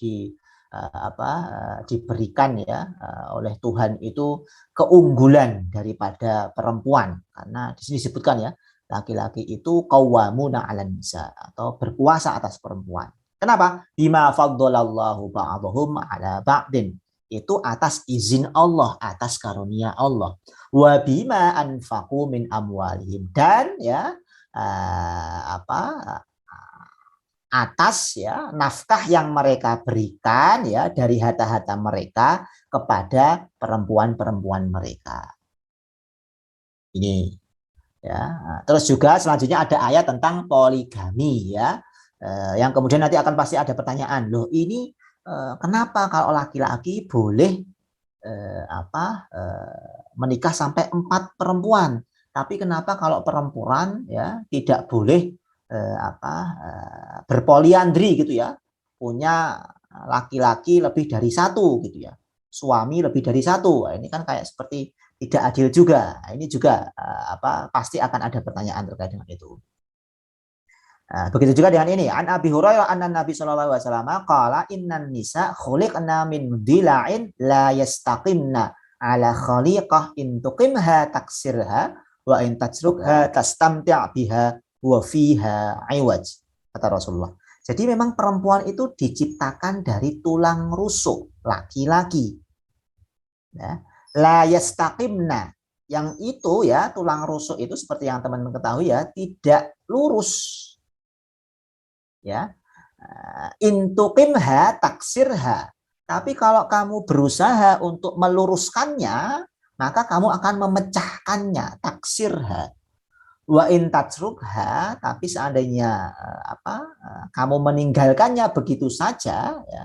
diberikan ya oleh Tuhan itu keunggulan daripada perempuan, karena di sini disebutkan ya, laki-laki itu qawwamuna 'alan nisa atau berkuasa atas perempuan. Kenapa? Bima faddalallahu ba'dhum 'ala ba'din. Itu atas izin Allah, atas karunia Allah. Wa bima anfaqu min amwalihim, dan ya atas ya nafkah yang mereka berikan ya dari harta-harta mereka kepada perempuan-perempuan mereka. Ini ya. Terus juga selanjutnya ada ayat tentang poligami ya. Yang kemudian nanti akan pasti ada pertanyaan, loh ini kenapa kalau laki-laki boleh menikah sampai 4 perempuan, tapi kenapa kalau perempuan ya tidak boleh berpoliandri gitu ya, punya laki-laki lebih dari 1 gitu ya, suami lebih dari 1. Nah, ini kan kayak seperti tidak adil juga. Ini juga pasti akan ada pertanyaan terkait dengan itu. Begitu juga dengan ini. An Abi Hurairah anna Nabi sallallahu alaihi wasallam qala innan nisa khuliqna min dila'in la yastaqimna ala khaliqah in tuqimha taksirha wa in tajrukha tastamti' biha wa fiha iwaj, kata Rasulullah. Jadi memang perempuan itu diciptakan dari tulang rusuk laki-laki. Ya. La yastaqimna, yang itu ya tulang rusuk itu seperti yang teman-teman ketahui ya tidak lurus. Ya, intuqimha taksirha. Tapi kalau kamu berusaha untuk meluruskannya, maka kamu akan memecahkannya, taksirha. Wa in tajrukha, tapi seandainya kamu meninggalkannya begitu saja, ya,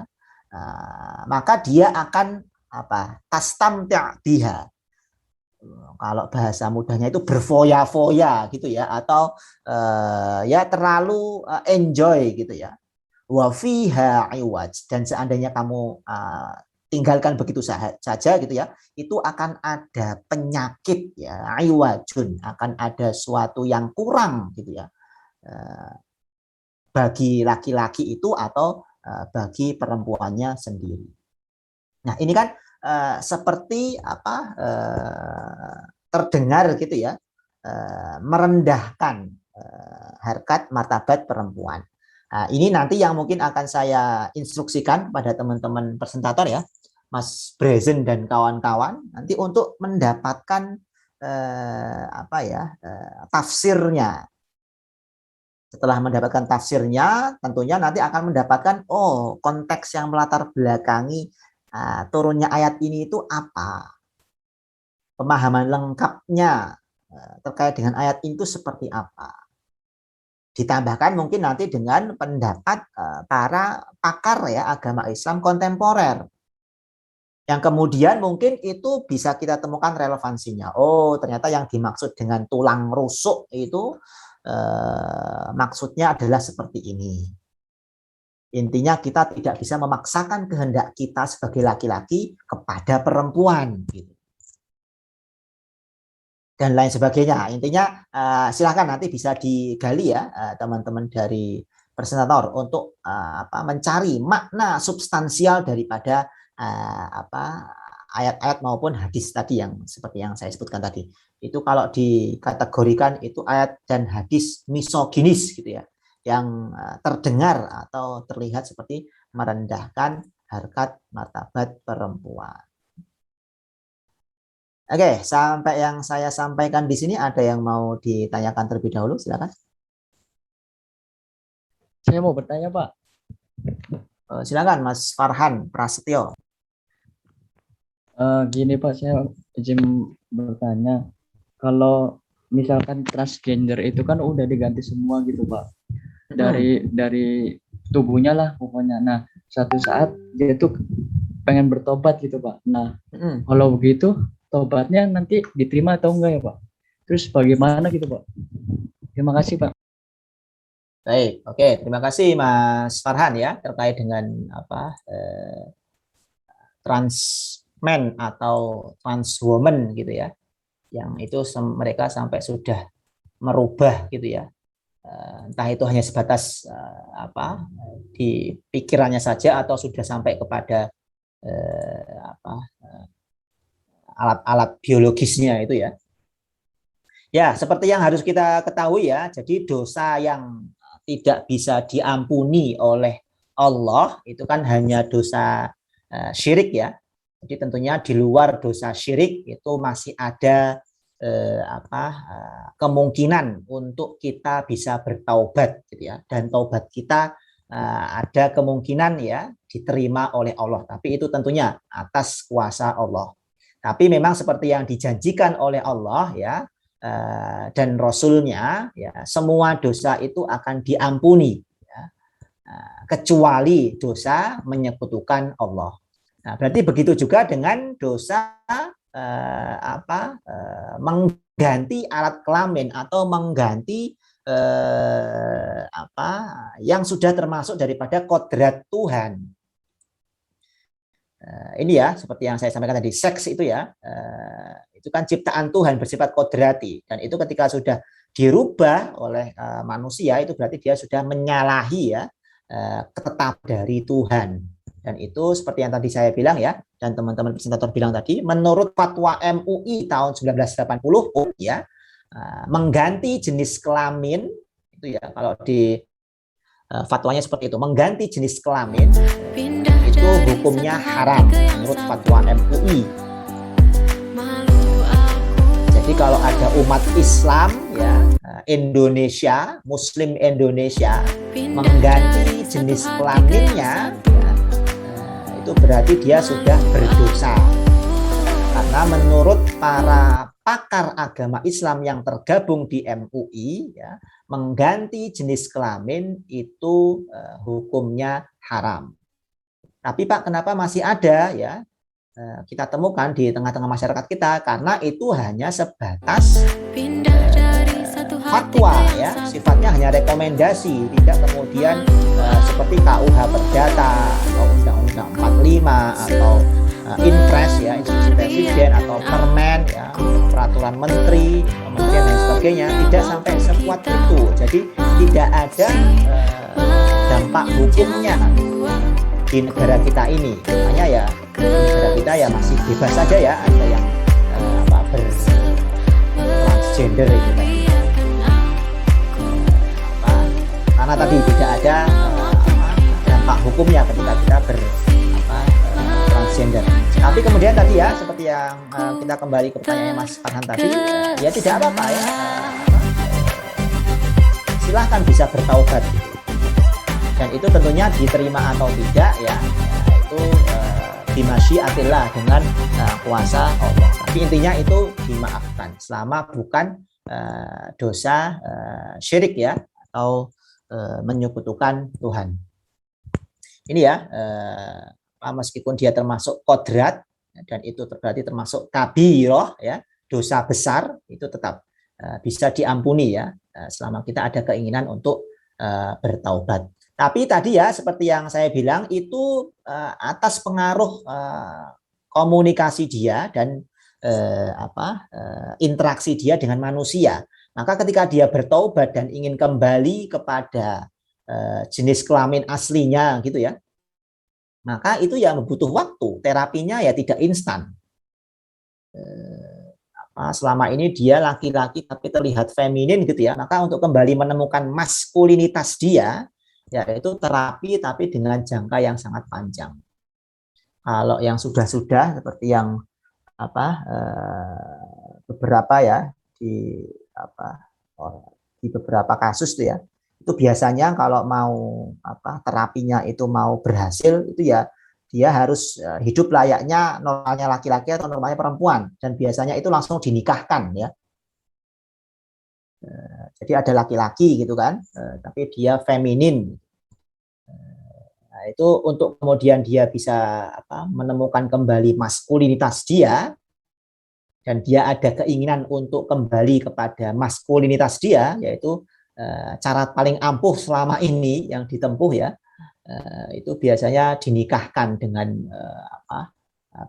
maka dia akan tastamti' biha. Kalau bahasa mudahnya itu berfoya-foya gitu ya, atau ya terlalu enjoy gitu ya. Wa fiha iwaj, dan seandainya kamu tinggalkan begitu saja gitu ya, itu akan ada penyakit ya, iwajun, akan ada suatu yang kurang gitu ya, bagi laki-laki itu atau bagi perempuannya sendiri. Nah, ini kan seperti terdengar gitu ya, merendahkan harkat martabat perempuan. Ini nanti yang mungkin akan saya instruksikan pada teman-teman presentator ya, Mas Brezen dan kawan-kawan, nanti untuk mendapatkan tafsirnya. Setelah mendapatkan tafsirnya, tentunya nanti akan mendapatkan konteks yang melatar belakangi turunnya ayat ini itu apa, pemahaman lengkapnya terkait dengan ayat itu seperti apa. Ditambahkan mungkin nanti dengan pendapat para pakar ya agama Islam kontemporer, yang kemudian mungkin itu bisa kita temukan relevansinya. Oh, ternyata yang dimaksud dengan tulang rusuk itu maksudnya adalah seperti ini. Intinya kita tidak bisa memaksakan kehendak kita sebagai laki-laki kepada perempuan gitu. Dan lain sebagainya. Intinya silakan nanti bisa digali ya teman-teman dari presentator untuk mencari makna substansial daripada ayat-ayat maupun hadis tadi yang seperti yang saya sebutkan tadi. Itu kalau dikategorikan itu ayat dan hadis misoginis gitu ya, yang terdengar atau terlihat seperti merendahkan harkat martabat perempuan. Oke, sampai yang saya sampaikan di sini ada yang mau ditanyakan terlebih dahulu, silakan. Saya mau bertanya, Pak. Silakan Mas Farhan Prasetyo. Gini Pak, saya izin bertanya. Kalau misalkan transgender itu kan udah diganti semua gitu Pak. Dari tubuhnya lah pokoknya. Nah, suatu saat dia tuh pengen bertobat gitu Pak. Nah, kalau begitu tobatnya nanti diterima atau enggak ya Pak? Terus bagaimana gitu Pak? Terima kasih Pak. Baik, oke, terima kasih Mas Farhan ya terkait dengan trans man atau trans woman gitu ya, yang itu mereka sampai sudah merubah gitu ya. Entah itu hanya sebatas di pikirannya saja atau sudah sampai kepada alat-alat biologisnya itu ya. Ya, seperti yang harus kita ketahui ya, jadi dosa yang tidak bisa diampuni oleh Allah itu kan hanya dosa syirik ya. Jadi tentunya di luar dosa syirik itu masih ada kemungkinan untuk kita bisa bertaubat gitu ya, dan taubat kita ada kemungkinan ya diterima oleh Allah, tapi itu tentunya atas kuasa Allah. Tapi memang seperti yang dijanjikan oleh Allah ya dan Rasulnya ya, semua dosa itu akan diampuni ya, kecuali dosa menyekutukan Allah. Nah, berarti begitu juga dengan dosa mengganti alat kelamin atau mengganti yang sudah termasuk daripada kodrat Tuhan. Ini ya seperti yang saya sampaikan tadi, seks itu ya itu kan ciptaan Tuhan bersifat kodrati, dan itu ketika sudah dirubah oleh manusia itu berarti dia sudah menyalahi ya ketetapan dari Tuhan. Dan itu seperti yang tadi saya bilang ya, dan teman-teman presentator bilang tadi, menurut fatwa MUI tahun 1980 ya, mengganti jenis kelamin itu ya, kalau di fatwanya seperti itu, mengganti jenis kelamin itu hukumnya haram menurut fatwa MUI. Jadi kalau ada umat Islam ya Indonesia, Muslim Indonesia mengganti jenis kelaminnya ya, itu berarti dia sudah berdosa. Karena menurut para pakar agama Islam yang tergabung di MUI ya, mengganti jenis kelamin itu hukumnya haram. Tapi Pak, kenapa masih ada ya? Kita temukan di tengah-tengah masyarakat kita, karena itu hanya sebatas fatwa ya, sifatnya hanya rekomendasi, tidak kemudian seperti KUH Perdata atau Undang-Undang 45 atau Inpres ya, instruksi presiden atau permen ya, peraturan menteri, kementerian dan sebagainya, tidak sampai sekuat itu. Jadi tidak ada dampak hukumnya di negara kita ini. Makanya ya di negara kita ya masih bebas saja ya, ada yang transgender itu tadi. Karena tadi tidak ada dampak hukumnya ketika kita transgender. Tapi kemudian tadi ya, seperti yang kita kembali ke pertanyaannya Mas Farhan tadi, ya tidak apa-apa ya, silahkan bisa bertaubat. Dan itu tentunya diterima atau tidak ya, itu bimasyiatillah, dengan kuasa Allah. Tapi intinya itu dimaafkan selama bukan dosa syirik ya, atau menyekutukan Tuhan. Ini ya, meskipun dia termasuk kodrat dan itu berarti termasuk kabiroh ya, dosa besar, itu tetap bisa diampuni ya, selama kita ada keinginan untuk bertaubat. Tapi tadi ya seperti yang saya bilang itu atas pengaruh komunikasi dia dan interaksi dia dengan manusia. Maka ketika dia bertaubat dan ingin kembali kepada jenis kelamin aslinya gitu ya, maka itu ya butuh waktu. Terapinya ya tidak instan. Selama ini dia laki-laki tapi terlihat feminin gitu ya, maka untuk kembali menemukan maskulinitas dia, ya itu terapi tapi dengan jangka yang sangat panjang. Kalau yang sudah-sudah seperti yang beberapa ya di beberapa kasus tuh ya, itu biasanya kalau mau terapinya itu mau berhasil itu ya dia harus hidup layaknya normalnya laki-laki atau normalnya perempuan, dan biasanya itu langsung dinikahkan ya. Jadi ada laki-laki gitu kan, tapi dia feminin. Nah, itu untuk kemudian dia bisa menemukan kembali maskulinitas dia, dan dia ada keinginan untuk kembali kepada maskulinitas dia, yaitu cara paling ampuh selama ini yang ditempuh ya, itu biasanya dinikahkan dengan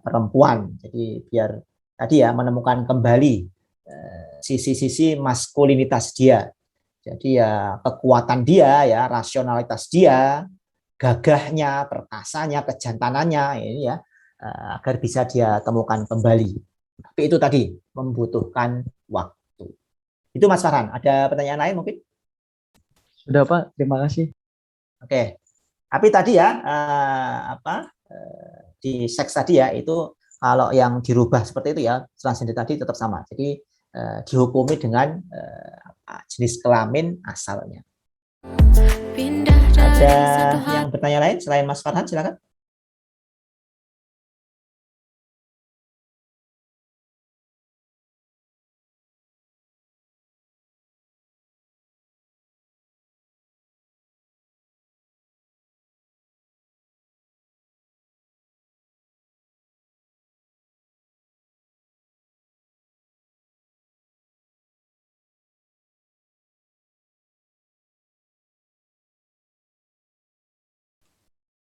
perempuan. Jadi biar tadi ya menemukan kembali sisi-sisi maskulinitas dia. Jadi ya kekuatan dia ya, rasionalitas dia, gagahnya, perkasanya, kejantanannya ini ya, agar bisa dia temukan kembali. Tapi itu tadi membutuhkan waktu. Itu Mas Farhan, ada pertanyaan lain mungkin? Sudah Pak, terima kasih. Oke. Tapi tadi ya di seks tadi ya, itu kalau yang dirubah seperti itu ya, transgender tadi tetap sama. Jadi dihukumi dengan jenis kelamin asalnya. Ada yang bertanya lain selain Mas Farhan, silakan.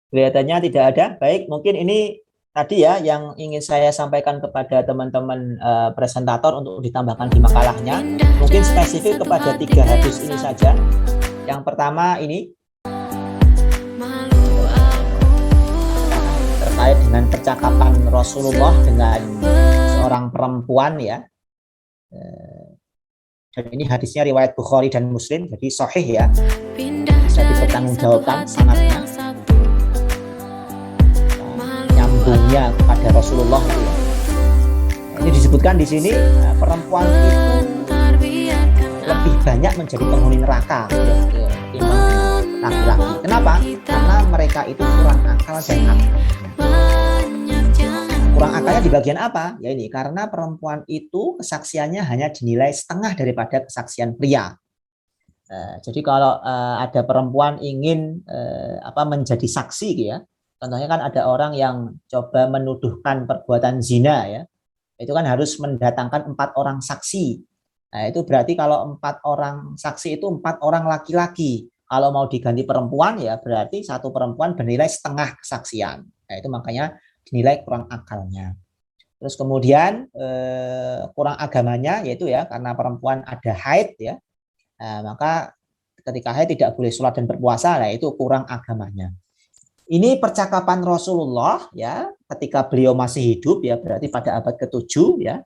Kelihatannya tidak ada. Baik, mungkin ini tadi ya yang ingin saya sampaikan kepada teman-teman presentator untuk ditambahkan di makalahnya. Mungkin spesifik kepada 3 hadis ini saja. Yang pertama ini terkait dengan percakapan Rasulullah dengan seorang perempuan ya. Dan ini hadisnya riwayat Bukhari dan Muslim, jadi sahih ya. Bisa dipertanggungjawabkan sanadnya. Nyambungnya kepada Rasulullah itu ya. Ini disebutkan di sini perempuan itu lebih banyak menjadi penghuni neraka ya, ketimbang laki-laki. Kenapa? Karena mereka itu kurang akal dan akal. Kurang akalnya di bagian apa? Ya ini karena perempuan itu kesaksiannya hanya dinilai setengah daripada kesaksian pria. Jadi kalau ada perempuan ingin menjadi saksi gitu ya. Contohnya kan ada orang yang coba menuduhkan perbuatan zina ya, itu kan harus mendatangkan 4 orang saksi. Nah itu berarti kalau 4 orang saksi itu 4 orang laki-laki. Kalau mau diganti perempuan ya berarti 1 perempuan bernilai setengah kesaksian. Nah itu makanya dinilai kurang akalnya. Terus kemudian kurang agamanya yaitu ya karena perempuan ada haid ya, maka ketika haid tidak boleh sholat dan berpuasa. Nah itu kurang agamanya. Ini percakapan Rasulullah ya ketika beliau masih hidup ya berarti pada abad ke-7 ya,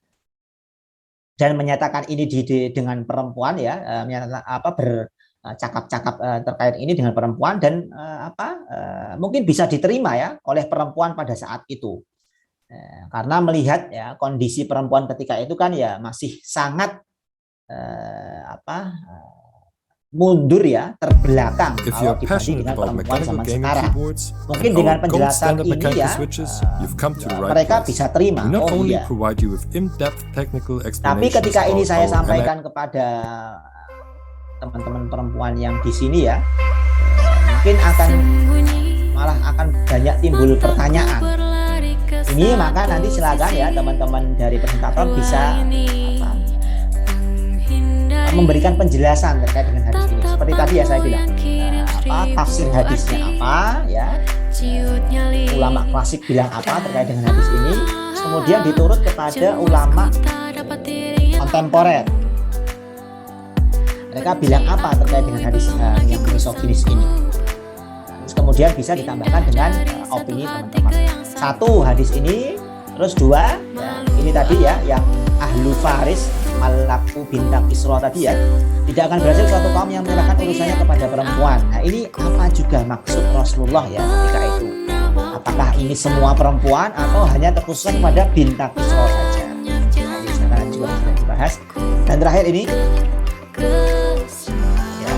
dan menyatakan ini dengan perempuan ya, bercakap-cakap terkait ini dengan perempuan dan mungkin bisa diterima ya oleh perempuan pada saat itu karena melihat ya kondisi perempuan ketika itu kan ya masih sangat mundur ya, terbelakang kalau dibanding dengan perempuan zaman sekarang. Mungkin dengan penjelasan ini ya mereka bisa terima. Oh iya. Tapi ketika ini saya sampaikan kepada teman-teman perempuan yang di sini ya, mungkin malah akan banyak timbul pertanyaan. Ini maka nanti silakan ya teman-teman dari presentator bisa memberikan penjelasan terkait dengan hadis ini. Seperti tadi ya saya bilang, tafsir hadisnya apa ya, ulama klasik bilang apa terkait dengan hadis ini, kemudian diturut kepada ulama kontemporer. Mereka bilang apa terkait dengan hadis yang misoginis ini. Terus kemudian bisa ditambahkan dengan opini teman-teman. 1 hadis ini, terus 2 ya, ini tadi ya yang ahlu faris malaku bintang Isra tadi ya, tidak akan berhasil suatu kaum yang menyerahkan urusannya kepada perempuan. Nah ini apa juga maksud Rasulullah ya ketika itu? Apakah ini semua perempuan atau hanya terkhusus pada bintang Isra saja? Nah, ini sekarang juga sudah dibahas. Dan terakhir ini ya,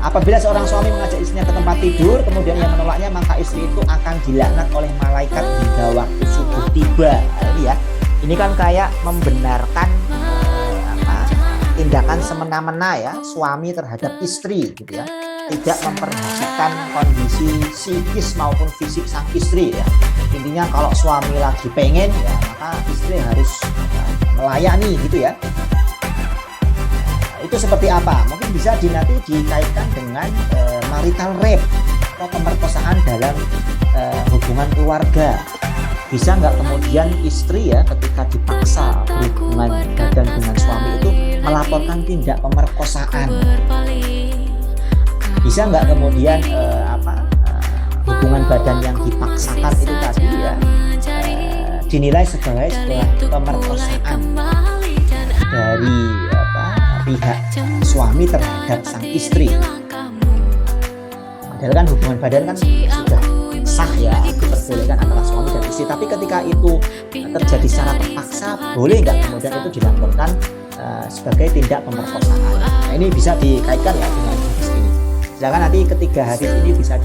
apabila seorang suami mengajak istrinya ke tempat tidur kemudian ia menolaknya, maka istri itu akan dilaknat oleh malaikat hingga waktu subuh tiba. Nah, ini ya. Ini kan kayak membenarkan tindakan semena-mena ya suami terhadap istri gitu ya, tidak memperhatikan kondisi psikis maupun fisik sang istri ya. Intinya kalau suami lagi pengen ya maka istri harus melayani gitu ya. Itu seperti apa? Mungkin bisa nanti dikaitkan dengan marital rape atau pemerkosaan dalam hubungan keluarga. Bisa nggak kemudian istri ya ketika dipaksa berhubungan badan dengan suami itu melaporkan tindak pemerkosaan? Bisa nggak kemudian hubungan badan yang dipaksakan itu tadi ya dinilai sebagai sebuah pemerkosaan dari pihak suami terhadap sang istri? Padahal kan hubungan badan kan sudah sah ya, diperbolehkan antara suami dan istri. Tapi ketika itu terjadi secara terpaksa, boleh nggak kemudian itu dilaporkan sebagai tindak pemerkosaan? Nah, ini bisa dikaitkan ya dengan hadis ini. Sedangkan nanti ketiga hadis ini bisa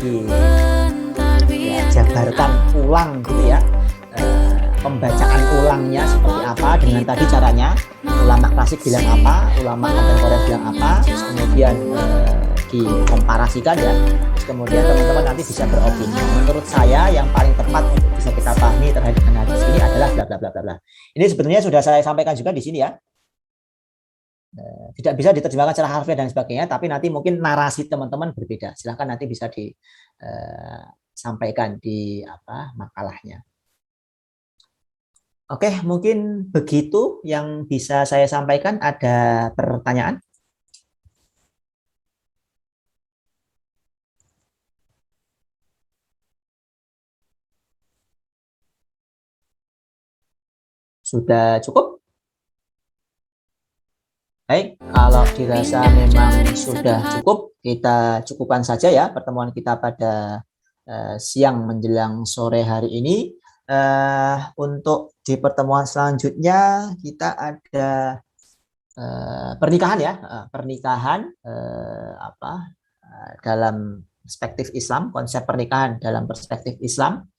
dijabarkan ulang gitu ya. Pembacaan ulangnya seperti apa, dengan tadi caranya ulama klasik bilang apa, ulama kontemporer bilang apa, terus kemudian dikomparasikan ya, terus kemudian teman-teman nanti bisa beropini. Menurut saya yang paling tepat untuk bisa kita pahami terhadap hadis ini adalah bla bla bla bla bla. Ini sebenarnya sudah saya sampaikan juga di sini ya. Tidak bisa diterjemahkan secara harfiah dan sebagainya, tapi nanti mungkin narasi teman-teman berbeda. Silahkan nanti bisa disampaikan di makalahnya. Oke, mungkin begitu yang bisa saya sampaikan. Ada pertanyaan? Sudah cukup? Baik, kalau dirasa memang sudah cukup, kita cukupkan saja ya pertemuan kita pada siang menjelang sore hari ini. Untuk di pertemuan selanjutnya kita ada pernikahan ya, pernikahan dalam perspektif Islam, konsep pernikahan dalam perspektif Islam.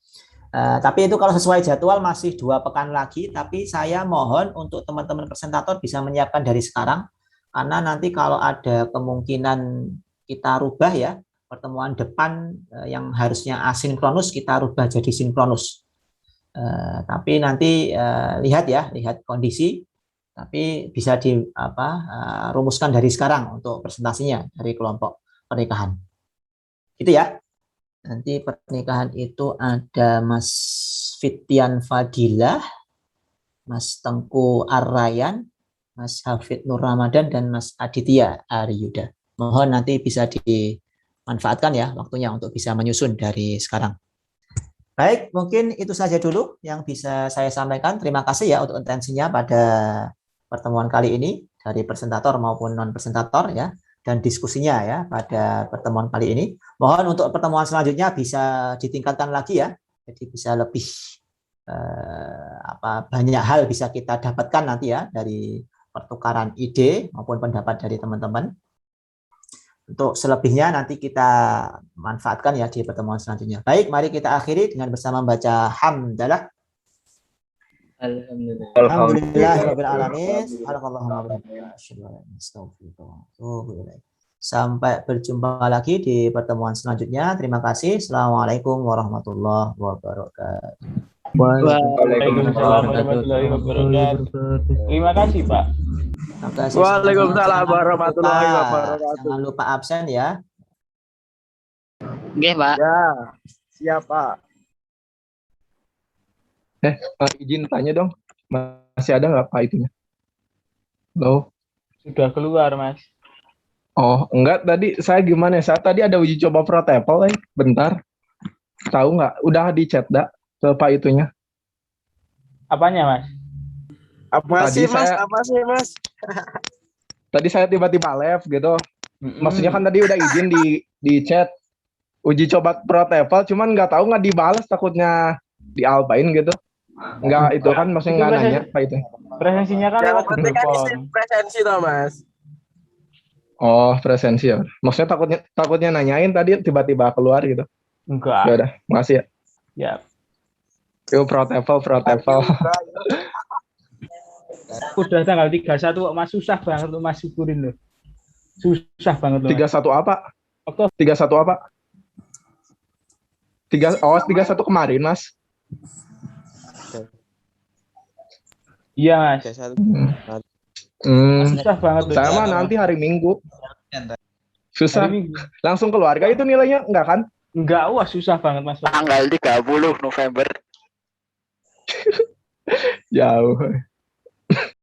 Tapi itu kalau sesuai jadwal masih 2 pekan lagi, tapi saya mohon untuk teman-teman presentator bisa menyiapkan dari sekarang, karena nanti kalau ada kemungkinan kita rubah ya, pertemuan depan yang harusnya asinkronus kita rubah jadi sinkronus. Tapi nanti lihat kondisi, tapi bisa rumuskan dari sekarang untuk presentasinya dari kelompok pernikahan. Itu ya. Nanti pernikahan itu ada Mas Fitian Fadilah, Mas Tengku Arrayan, Mas Hafid Nur Ramadan, dan Mas Aditya Ariyuda. Mohon nanti bisa dimanfaatkan ya waktunya untuk bisa menyusun dari sekarang. Baik, mungkin itu saja dulu yang bisa saya sampaikan. Terima kasih ya untuk intensinya pada pertemuan kali ini dari presentator maupun non-presentator ya, dan diskusinya ya pada pertemuan kali ini. Mohon untuk pertemuan selanjutnya bisa ditingkatkan lagi ya, jadi bisa lebih banyak hal bisa kita dapatkan nanti ya dari pertukaran ide maupun pendapat dari teman-teman. Untuk selebihnya nanti kita manfaatkan ya di pertemuan selanjutnya. Baik, mari kita akhiri dengan bersama membaca hamdalah. Alhamdulillahirabbil alamin. Sampai berjumpa lagi di pertemuan selanjutnya. Terima kasih. Assalamualaikum warahmatullahi wabarakatuh. Waalaikumsalam warahmatullahi wabarakatuh. Terima kasih, Pak. Waalaikumsalam warahmatullahi wabarakatuh. Jangan lupa absen ya. Oke, Pak. Ya, siap Pak. Izin tanya dong, masih ada nggak Pak itunya? Loh? Sudah keluar, Mas. Oh, enggak, tadi saya gimana? Saya tadi ada uji coba protapel, bentar. Tahu nggak? Udah di chat dak ke Pak itunya. Apanya, Mas? Apa sih, Mas? Tadi saya tiba-tiba live gitu. Maksudnya kan tadi udah izin di chat uji coba protapel, cuman nggak tahu nggak dibalas, takutnya dialpain gitu. Nggak itu kan maksudnya nggak nanya Pak itu. Presensinya kan Yang lewat penting kan telepon. presensi toh, Mas. Oh, presensi ya. Maksudnya takutnya nanyain tadi tiba-tiba keluar gitu. Enggak. Ya udah, makasih ya. Ya. Yuk protapel. Udah tanggal 31 kok, Mas, susah banget untuk Mas syukurin loh. Susah banget loh. 31 apa? Oktober. 31 apa? 31 kemarin, Mas. Iya, Mas. Susah banget loh. Sama nanti hari Minggu. Susah. Hari Minggu. Langsung keluarga itu nilainya enggak kan? Enggak, wah susah banget, Mas. Tanggal 30 November. Jauh.